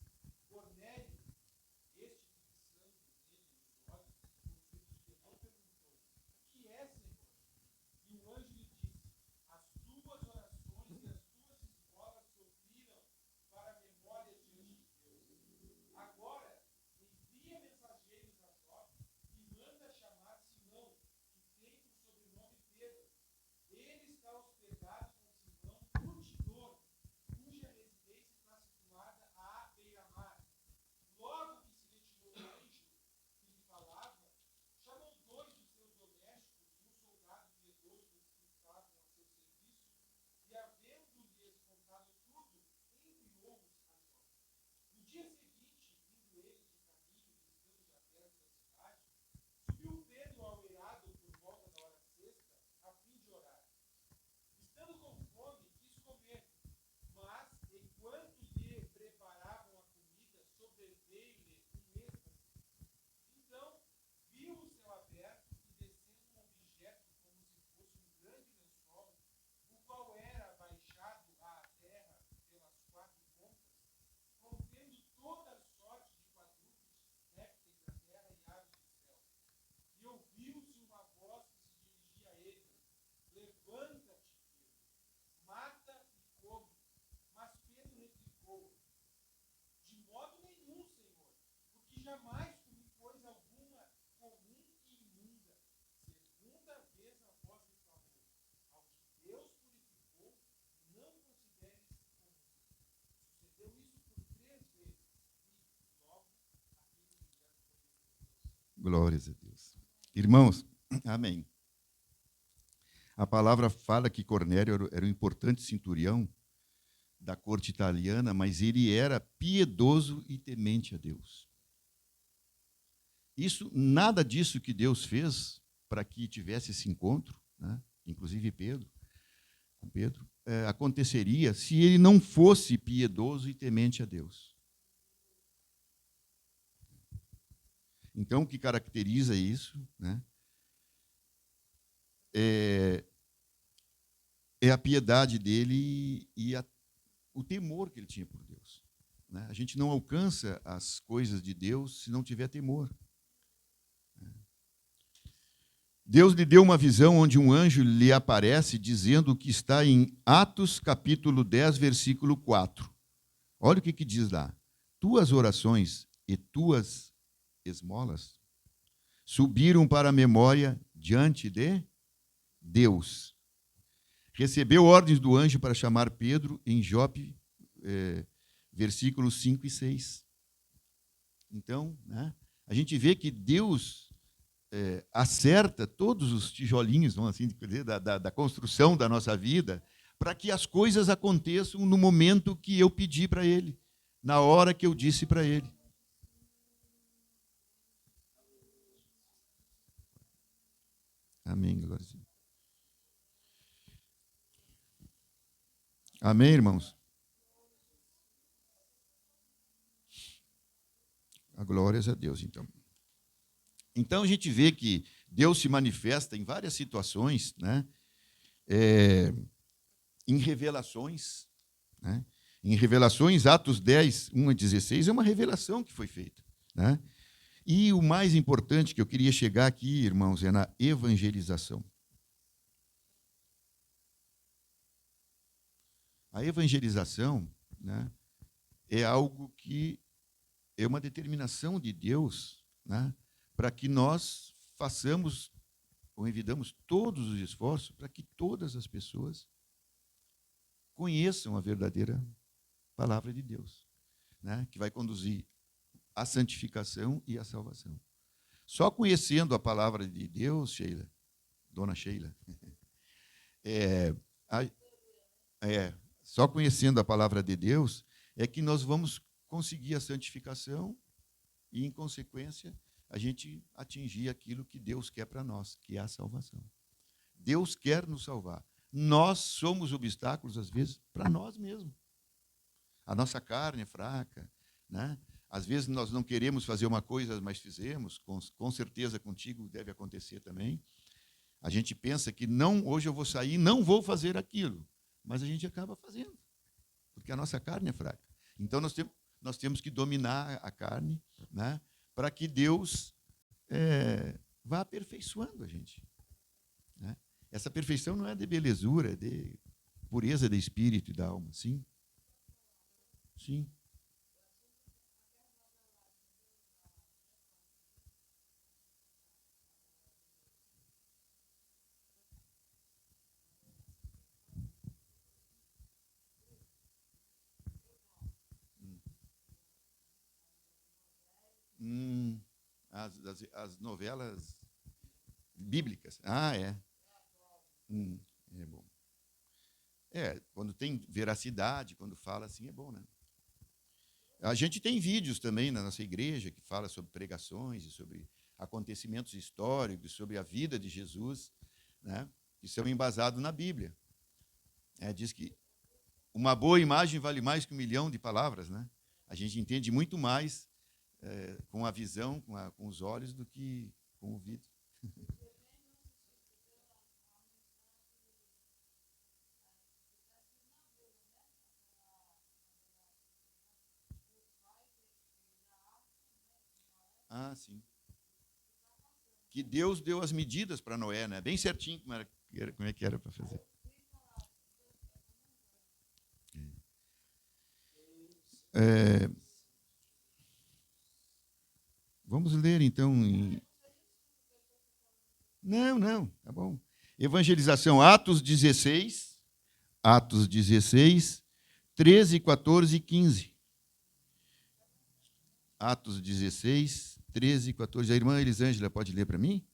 Cornélio. Este, fixando nele os olhos, confundido, não perguntou: o que é, Senhor? E o anjo lhe disse: as tuas orações e as tuas esmolas subiram para a memória diante de Deus. Agora, envia mensageiros a Jope e manda chamar Simão, que tem por sobrenome Pedro. Ele está hospedado com Simão Curtidor, cuja residência está situada à beira-mar. Logo que se retirou o anjo que lhe falava, chamou 2 dos seus domésticos e um soldado piedoso dos que estavam a seu serviço, e, havendo-lhes contado tudo, enviou-os a Jope. No dia seguinte, vindo eles de caminho, estando já perto da cidade, subiu Pedro ao eirado por volta da hora sexta, a fim de orar. Estando com fome, quis comer, mas, enquanto lhe preparavam a comida, sobreveio-lhe um êxtase. Então, viu o céu aberto e descendo um objeto como se fosse um grande lençol, o qual era baixado à terra pelas 4 pontas, contendo toda sorte de quadrúpedes, répteis da terra e aves do céu. E ouviu-se uma voz que se dirigia a ele: levanta-te, Pedro, mata e come. Mas Pedro replicou: de modo nenhum, Senhor, porque jamais comi coisa alguma comum e imunda. Segunda vez a voz exclamou: ao que Deus purificou, não consideres comum. Sucedeu isso por 3 vezes, e logo aquele objeto foi Glórias a Deus. Irmãos, amém. A palavra fala que Cornélio era um importante centurião da corte italiana, mas ele era piedoso e temente a Deus. Nada disso que Deus fez para que tivesse esse encontro, né? Inclusive com Pedro, aconteceria se ele não fosse piedoso e temente a Deus. Então, o que caracteriza isso, né, é a piedade dele e o temor que ele tinha por Deus, né? A gente não alcança as coisas de Deus se não tiver temor. Deus lhe deu uma visão onde um anjo lhe aparece dizendo o que está em Atos capítulo 10, versículo 4. Olha o que diz lá. Tuas orações e tuas esmolas subiram para a memória diante de Deus. Recebeu ordens do anjo para chamar Pedro em Jope, versículos 5 e 6. Então, né, a gente vê que Deus acerta todos os tijolinhos, vamos assim dizer, da construção da nossa vida, para que as coisas aconteçam no momento que eu pedi para Ele, na hora que eu disse para Ele. Amém, glória a Deus. Amém, irmãos? A glórias a Deus, então. Então, a gente vê que Deus se manifesta em várias situações, né? Em revelações. Né? Em revelações, Atos 10, 1 a 16, é uma revelação que foi feita. Né? E o mais importante que eu queria chegar aqui, irmãos, é na evangelização. A evangelização, né, é algo que é uma determinação de Deus, né, para que nós façamos ou envidamos todos os esforços para que todas as pessoas conheçam a verdadeira palavra de Deus, né, que vai conduzir à santificação e à salvação. Só conhecendo a palavra de Deus, Sheila, dona Sheila, só conhecendo a palavra de Deus é que nós vamos conseguir a santificação e, em consequência, a gente atingir aquilo que Deus quer para nós, que é a salvação. Deus quer nos salvar. Nós somos obstáculos, às vezes, para nós mesmos. A nossa carne é fraca, né? Às vezes nós não queremos fazer uma coisa, mas fizemos, com certeza contigo deve acontecer também. A gente pensa que não, hoje eu vou sair, não vou fazer aquilo, mas a gente acaba fazendo, porque a nossa carne é fraca. Então nós temos que dominar a carne, né, para que Deus vá aperfeiçoando a gente. Né? Essa perfeição não é de belezura, é de pureza de espírito e da alma, sim? Sim. As novelas bíblicas. Ah, é. É bom. Quando tem veracidade, quando fala assim, é bom, né? A gente tem vídeos também na nossa igreja que fala sobre pregações e sobre acontecimentos históricos, sobre a vida de Jesus, né, que são embasados na Bíblia. Diz que uma boa imagem vale mais que 1.000.000 de palavras, né? A gente entende muito mais com a visão, com os olhos, do que com o ouvido. Ah, sim. Que Deus deu as medidas para Noé, né? Bem certinho como é que era para fazer. Vamos ler, então. Não, tá bom. Evangelização, Atos 16, 13, 14 e 15. Atos 16, 13 e 14. A irmã Elisângela pode ler para mim?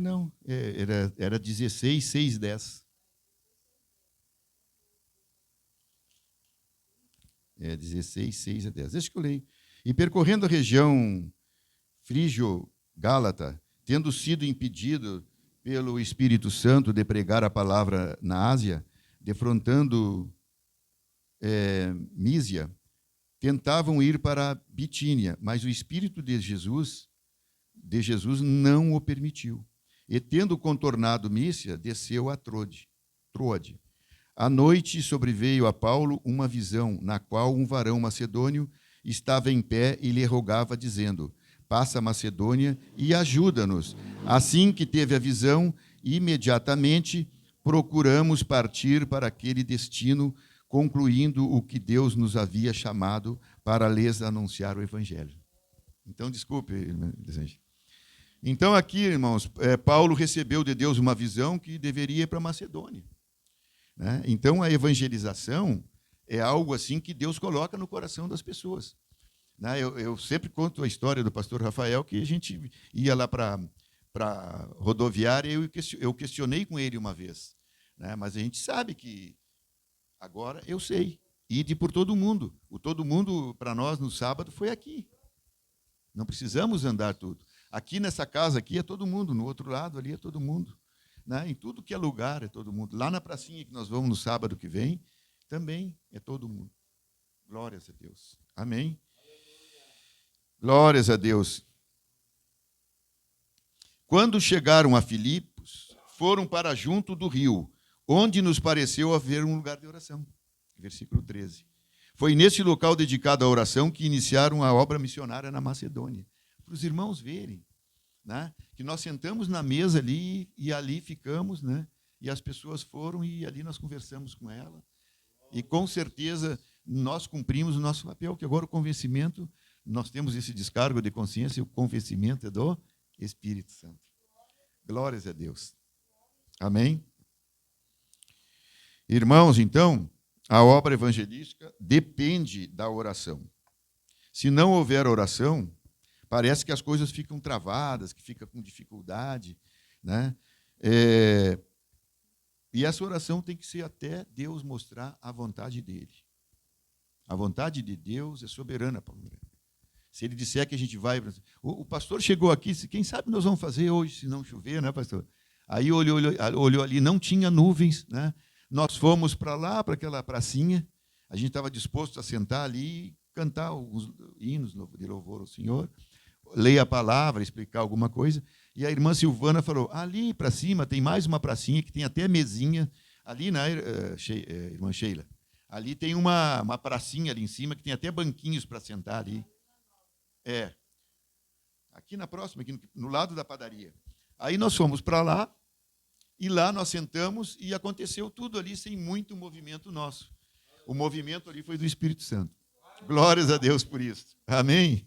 Não, era 16, 6, 10. 16, 6 a 10. Deixa que eu leio. E percorrendo a região frígio-gálata, tendo sido impedido pelo Espírito Santo de pregar a palavra na Ásia, defrontando Mísia, tentavam ir para Bitínia, mas o Espírito de Jesus não o permitiu. E, tendo contornado Mísia, desceu a Troade. À noite sobreveio a Paulo uma visão, na qual um varão macedônio estava em pé e lhe rogava, dizendo: passa a Macedônia e ajuda-nos. Assim que teve a visão, imediatamente procuramos partir para aquele destino, concluindo o que Deus nos havia chamado para lhes anunciar o Evangelho. Então, desculpe, Elisângela. Então, aqui, irmãos, Paulo recebeu de Deus uma visão que deveria ir para a Macedônia. Né? Então, a evangelização é algo assim que Deus coloca no coração das pessoas. Né? Eu sempre conto a história do pastor Rafael, que a gente ia lá para a rodoviária e eu questionei com ele uma vez. Né? Mas a gente sabe que, agora eu sei, ide por todo mundo. O todo mundo, para nós, no sábado, foi aqui. Não precisamos andar tudo. Aqui nessa casa aqui é todo mundo, no outro lado ali é todo mundo. Né? Em tudo que é lugar é todo mundo. Lá na pracinha que nós vamos no sábado que vem, também é todo mundo. Glórias a Deus. Amém? Glórias a Deus. Quando chegaram a Filipos, foram para junto do rio, onde nos pareceu haver um lugar de oração. Versículo 13. Foi nesse local dedicado à oração que iniciaram a obra missionária na Macedônia. Para os irmãos verem, né, que nós sentamos na mesa ali e ali ficamos, né, e as pessoas foram e ali nós conversamos com ela. E com certeza nós cumprimos o nosso papel, que agora o convencimento, nós temos esse descargo de consciência, e o convencimento é do Espírito Santo. Glórias a Deus. Amém? Irmãos, então, a obra evangelística depende da oração. Se não houver oração, parece que as coisas ficam travadas, que fica com dificuldade, né? E essa oração tem que ser até Deus mostrar a vontade dele. A vontade de Deus é soberana, Paulo. Se ele disser que a gente vai... O pastor chegou aqui, quem sabe nós vamos fazer hoje, se não chover, né, pastor? Aí olhou ali, não tinha nuvens, né? Nós fomos para lá, para aquela pracinha, a gente estava disposto a sentar ali e cantar alguns hinos de louvor ao Senhor, ler a palavra, explicar alguma coisa, e a irmã Silvana falou, ali para cima tem mais uma pracinha, que tem até mesinha, ali, né, irmã Sheila, ali tem uma pracinha ali em cima, que tem até banquinhos para sentar ali. Aqui na próxima, aqui no lado da padaria. Aí nós fomos para lá, e lá nós sentamos, e aconteceu tudo ali sem muito movimento nosso. O movimento ali foi do Espírito Santo. Glórias a Deus por isso. Amém?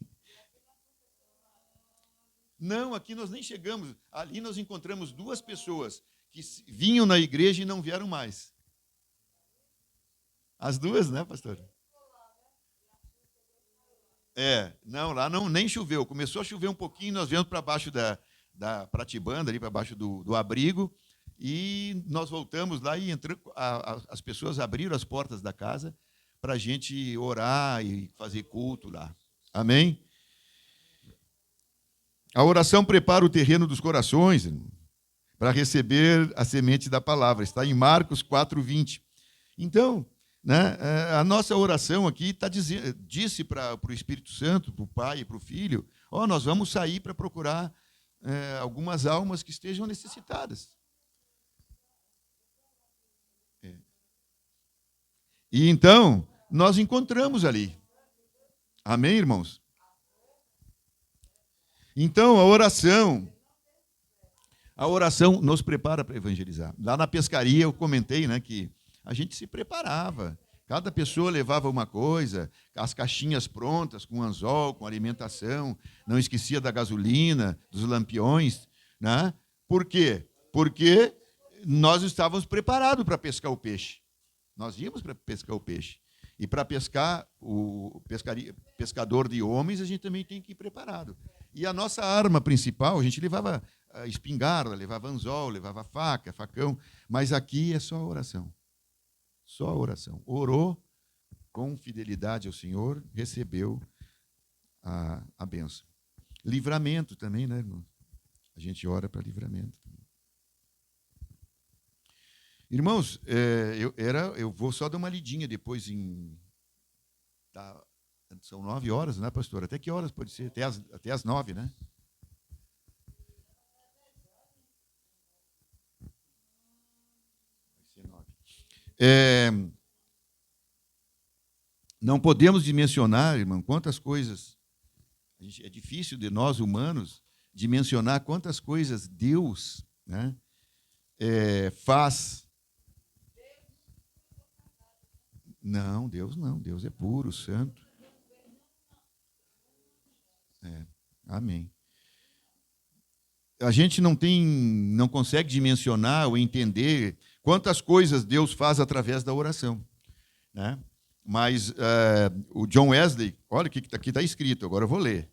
Não, aqui nós nem chegamos. Ali nós encontramos duas pessoas que vinham na igreja e não vieram mais. As duas, né, pastor? Não, lá nem choveu. Começou a chover um pouquinho, nós viemos para baixo da pratibanda, ali para baixo do abrigo, e nós voltamos lá e as pessoas abriram as portas da casa, para a gente orar e fazer culto lá. Amém? A oração prepara o terreno dos corações, irmão, para receber a semente da palavra. Está em Marcos 4:20. Então, né, a nossa oração aqui disse para o Espírito Santo, para o Pai e para o Filho, nós vamos sair para procurar algumas almas que estejam necessitadas. E então, nós encontramos ali. Amém, irmãos? Então, a oração nos prepara para evangelizar. Lá na pescaria eu comentei, né, que a gente se preparava. Cada pessoa levava uma coisa, as caixinhas prontas, com anzol, com alimentação, não esquecia da gasolina, dos lampiões. Né? Por quê? Porque nós estávamos preparados para pescar o peixe. Nós íamos para pescar o peixe. E para pescar, o pescador de homens, a gente também tem que ir preparado. E a nossa arma principal, a gente levava espingarda, levava anzol, levava faca, facão, mas aqui é só a oração. Só a oração. Orou com fidelidade ao Senhor, recebeu a bênção. Livramento também, né, irmão? A gente ora para livramento. Irmãos, eu vou só dar uma lidinha depois são 9 horas, né, pastor? Até que horas pode ser? Até as 9, né? Vai ser 9. Não podemos dimensionar, irmão, quantas coisas. É difícil de nós, humanos, dimensionar quantas coisas Deus, né, faz. Não, Deus é puro, santo. Amém. A gente não consegue dimensionar ou entender quantas coisas Deus faz através da oração, né? Mas o John Wesley, olha o que aqui está escrito, agora eu vou ler.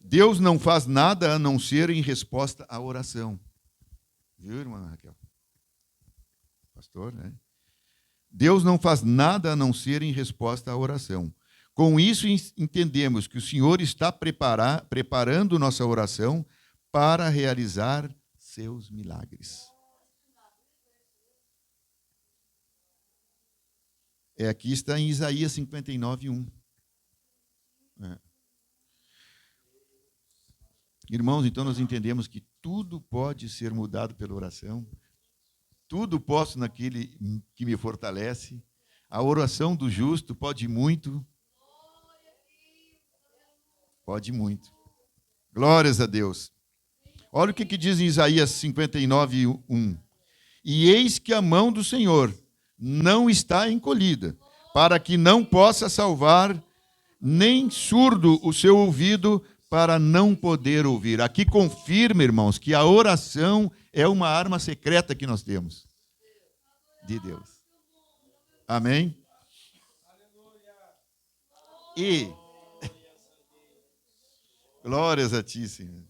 Deus não faz nada a não ser em resposta à oração. Viu, irmã Raquel? Pastor, né? Deus não faz nada a não ser em resposta à oração. Com isso, entendemos que o Senhor está preparando nossa oração para realizar seus milagres. Aqui está em Isaías 59:1. Irmãos, então nós entendemos que tudo pode ser mudado pela oração. Tudo posso naquele que me fortalece. A oração do justo pode muito. Pode muito. Glórias a Deus. Olha o que diz em Isaías 59:1. E eis que a mão do Senhor não está encolhida, para que não possa salvar, nem surdo o seu ouvido, para não poder ouvir. Aqui confirma, irmãos, que a oração é uma arma secreta que nós temos de Deus. Amém? E glórias a ti, Senhor.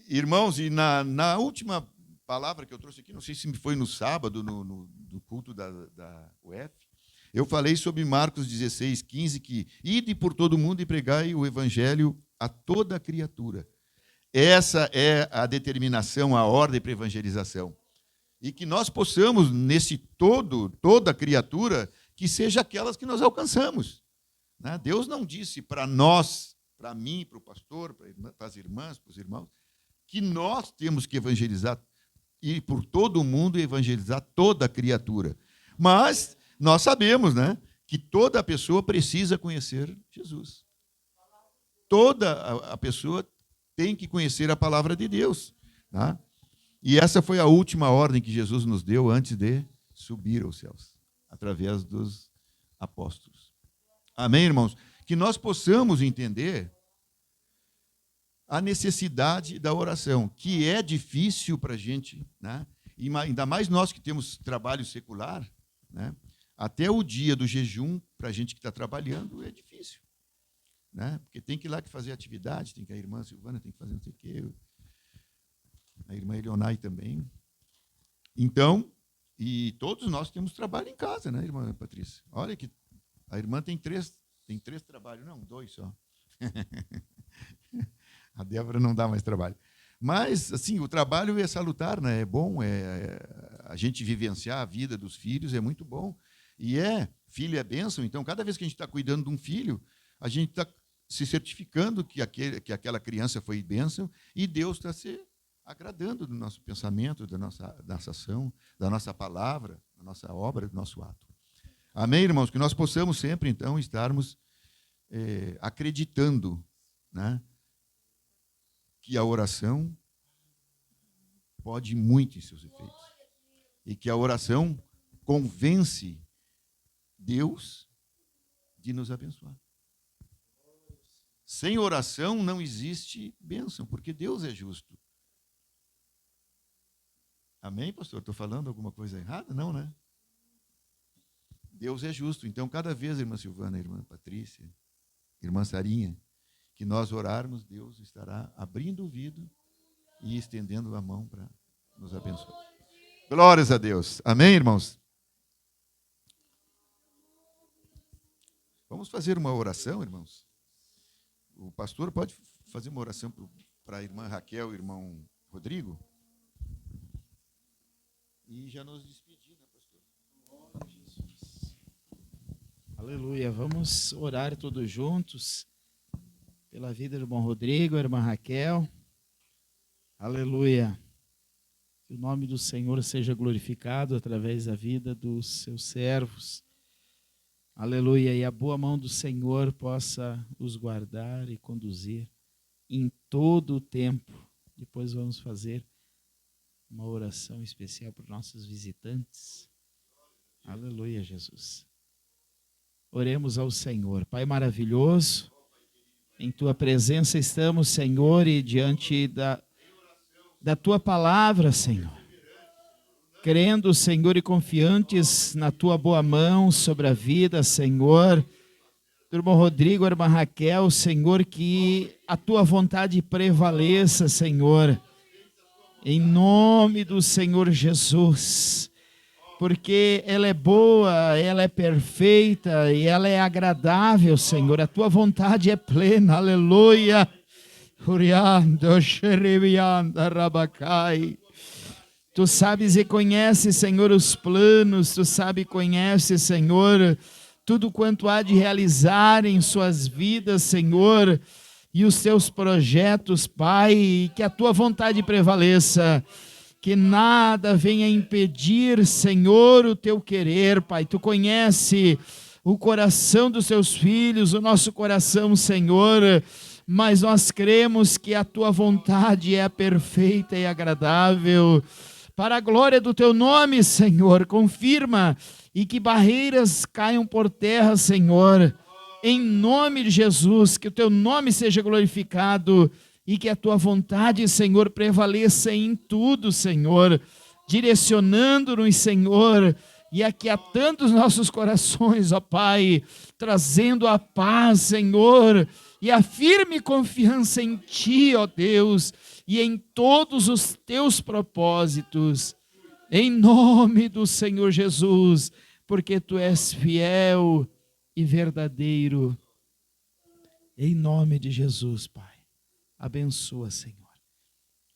Irmãos, e na última palavra que eu trouxe aqui, não sei se foi no sábado, no culto da UF, eu falei sobre Marcos 16:15, que ide por todo mundo e pregai o evangelho a toda criatura. Essa é a determinação, a ordem para a evangelização. E que nós possamos, nesse toda criatura, que seja aquelas que nós alcançamos. Né? Deus não disse para nós, para mim, para o pastor, para as irmãs, para os irmãos, que nós temos que evangelizar, ir por todo o mundo e evangelizar toda criatura. Mas nós sabemos, né, que toda pessoa precisa conhecer Jesus. Toda a pessoa tem que conhecer a palavra de Deus. Tá? E essa foi a última ordem que Jesus nos deu antes de subir aos céus, através dos apóstolos. Amém, irmãos? Que nós possamos entender a necessidade da oração, que é difícil para a gente, né? E ainda mais nós que temos trabalho secular, né? Até o dia do jejum, para a gente que está trabalhando, é difícil. Né? Porque tem que ir lá que fazer atividade, tem que a irmã Silvana tem que fazer não sei o quê, a irmã Eleonai também. Então, e todos nós temos trabalho em casa, né, irmã Patrícia? Olha que A irmã tem três trabalhos, não, 2 só. A Débora não dá mais trabalho. Mas, assim, o trabalho é salutar, né? É bom, a gente vivenciar a vida dos filhos é muito bom. E filho é bênção, então, cada vez que a gente está cuidando de um filho, a gente está se certificando que aquela criança foi bênção e Deus está se agradando do nosso pensamento, da nossa ação, da nossa palavra, da nossa obra, do nosso ato. Amém, irmãos? Que nós possamos sempre, então, estarmos acreditando, né, que a oração pode muito em seus efeitos. E que a oração convence Deus de nos abençoar. Sem oração não existe bênção, porque Deus é justo. Amém, pastor? Estou falando alguma coisa errada? Não, né? Deus é justo. Então, cada vez, irmã Silvana, irmã Patrícia, irmã Sarinha, que nós orarmos, Deus estará abrindo o ouvido e estendendo a mão para nos abençoar. Glórias a Deus. Amém, irmãos? Vamos fazer uma oração, irmãos? O pastor pode fazer uma oração para a irmã Raquel e o irmão Rodrigo? E já nos despedir, né, pastor? Glória a Jesus. Aleluia. Vamos orar todos juntos pela vida do irmão Rodrigo, a irmã Raquel. Aleluia. Que o nome do Senhor seja glorificado através da vida dos seus servos. Aleluia. E a boa mão do Senhor possa os guardar e conduzir em todo o tempo. Depois vamos fazer uma oração especial para os nossos visitantes. Aleluia, Jesus. Oremos ao Senhor. Pai maravilhoso, em Tua presença estamos, Senhor, e diante da Tua palavra, Senhor. Crendo, Senhor, e confiantes na Tua boa mão sobre a vida, Senhor, do irmão Rodrigo, a irmã Raquel, Senhor, que a Tua vontade prevaleça, Senhor, em nome do Senhor Jesus, porque ela é boa, ela é perfeita e ela é agradável, Senhor, a Tua vontade é plena, aleluia. Tu sabes e conheces, Senhor, os planos, Tu sabes e conheces, Senhor, tudo quanto há de realizar em suas vidas, Senhor, e os Teus projetos, Pai, que a Tua vontade prevaleça, que nada venha impedir, Senhor, o Teu querer, Pai. Tu conhece o coração dos Teus filhos, o nosso coração, Senhor, mas nós cremos que a Tua vontade é a perfeita e agradável. Para a glória do Teu nome, Senhor, confirma e que barreiras caiam por terra, Senhor, em nome de Jesus, que o Teu nome seja glorificado e que a Tua vontade, Senhor, prevaleça em tudo, Senhor, direcionando-nos, Senhor, e aquietando os nossos corações, ó Pai, trazendo a paz, Senhor, e a firme confiança em Ti, ó Deus, e em todos os Teus propósitos, em nome do Senhor Jesus, porque Tu és fiel e verdadeiro, em nome de Jesus, Pai. Abençoa, Senhor.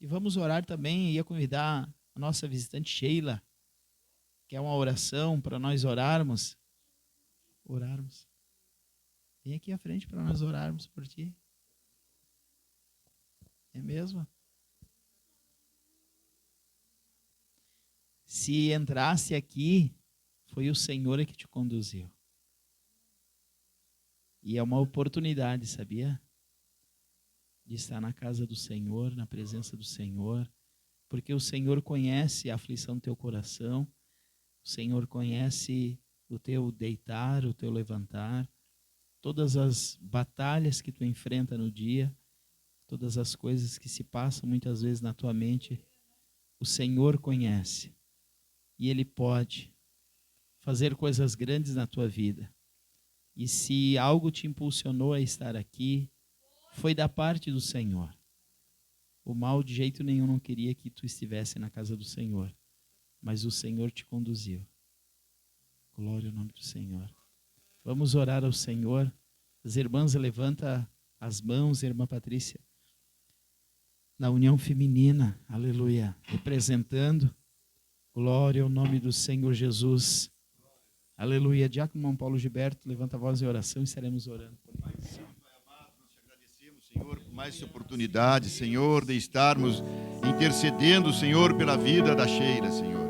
E vamos orar também, ia convidar a nossa visitante Sheila, que é uma oração para nós orarmos. Vem aqui à frente para nós orarmos por ti. É mesmo? Se entrasse aqui, foi o Senhor que te conduziu. E é uma oportunidade, sabia? De estar na casa do Senhor, na presença do Senhor, porque o Senhor conhece a aflição do teu coração, o Senhor conhece o teu deitar, o teu levantar, todas as batalhas que tu enfrenta no dia, todas as coisas que se passam muitas vezes na tua mente, o Senhor conhece e Ele pode fazer coisas grandes na tua vida. E se algo te impulsionou a estar aqui, foi da parte do Senhor. O mal de jeito nenhum não queria que tu estivesse na casa do Senhor, mas o Senhor te conduziu. Glória ao nome do Senhor. Vamos orar ao Senhor. As irmãs, levanta as mãos, irmã Patrícia. Na união feminina, aleluia, representando. Glória ao nome do Senhor Jesus. Aleluia. Diácono Paulo Gilberto, levanta a voz em oração e estaremos orando. Senhor, por mais essa oportunidade, Senhor, de estarmos intercedendo, Senhor, pela vida da Sheila, Senhor.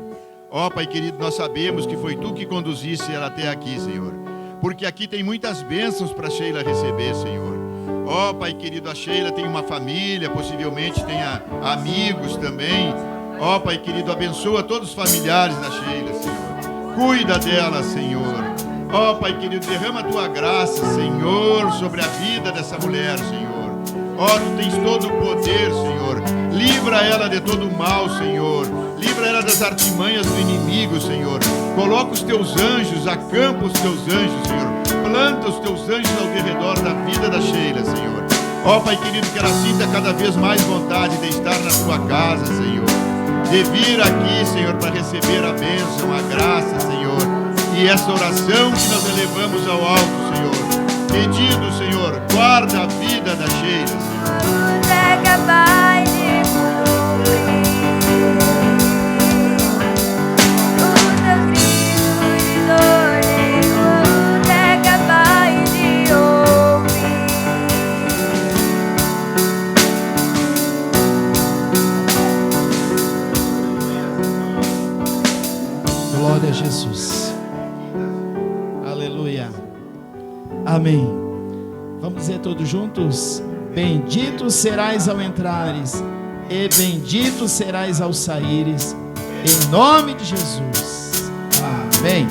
Ó, Pai querido, nós sabemos que foi Tu que conduziste ela até aqui, Senhor. Porque aqui tem muitas bênçãos para a Sheila receber, Senhor. Ó, Pai querido, a Sheila tem uma família, possivelmente tenha amigos também. Ó, Pai querido, abençoa todos os familiares da Sheila, Senhor. Cuida dela, Senhor. Ó, Pai querido, derrama a Tua graça, Senhor, sobre a vida dessa mulher, Senhor. Ó, Tu tens todo o poder, Senhor. Livra ela de todo o mal, Senhor. Livra ela das artimanhas do inimigo, Senhor. Coloca os Teus anjos, acampa os Teus anjos, Senhor. Planta os Teus anjos ao redor da vida da Sheila, Senhor. Ó, Pai querido, que ela sinta cada vez mais vontade de estar na Tua casa, Senhor. De vir aqui, Senhor, para receber a bênção, a graça, Senhor. E essa oração que nós elevamos ao alto, Senhor. Pedindo, Senhor, guarda a vida da Sheila, Senhor. É capaz de concluir os teus gritos de dor, nenhum é capaz de ouvir. Glória a Jesus. Aleluia. Amém. Vamos dizer todos juntos? Bendito serás ao entrares e bendito serás ao saíres, em nome de Jesus. Amém.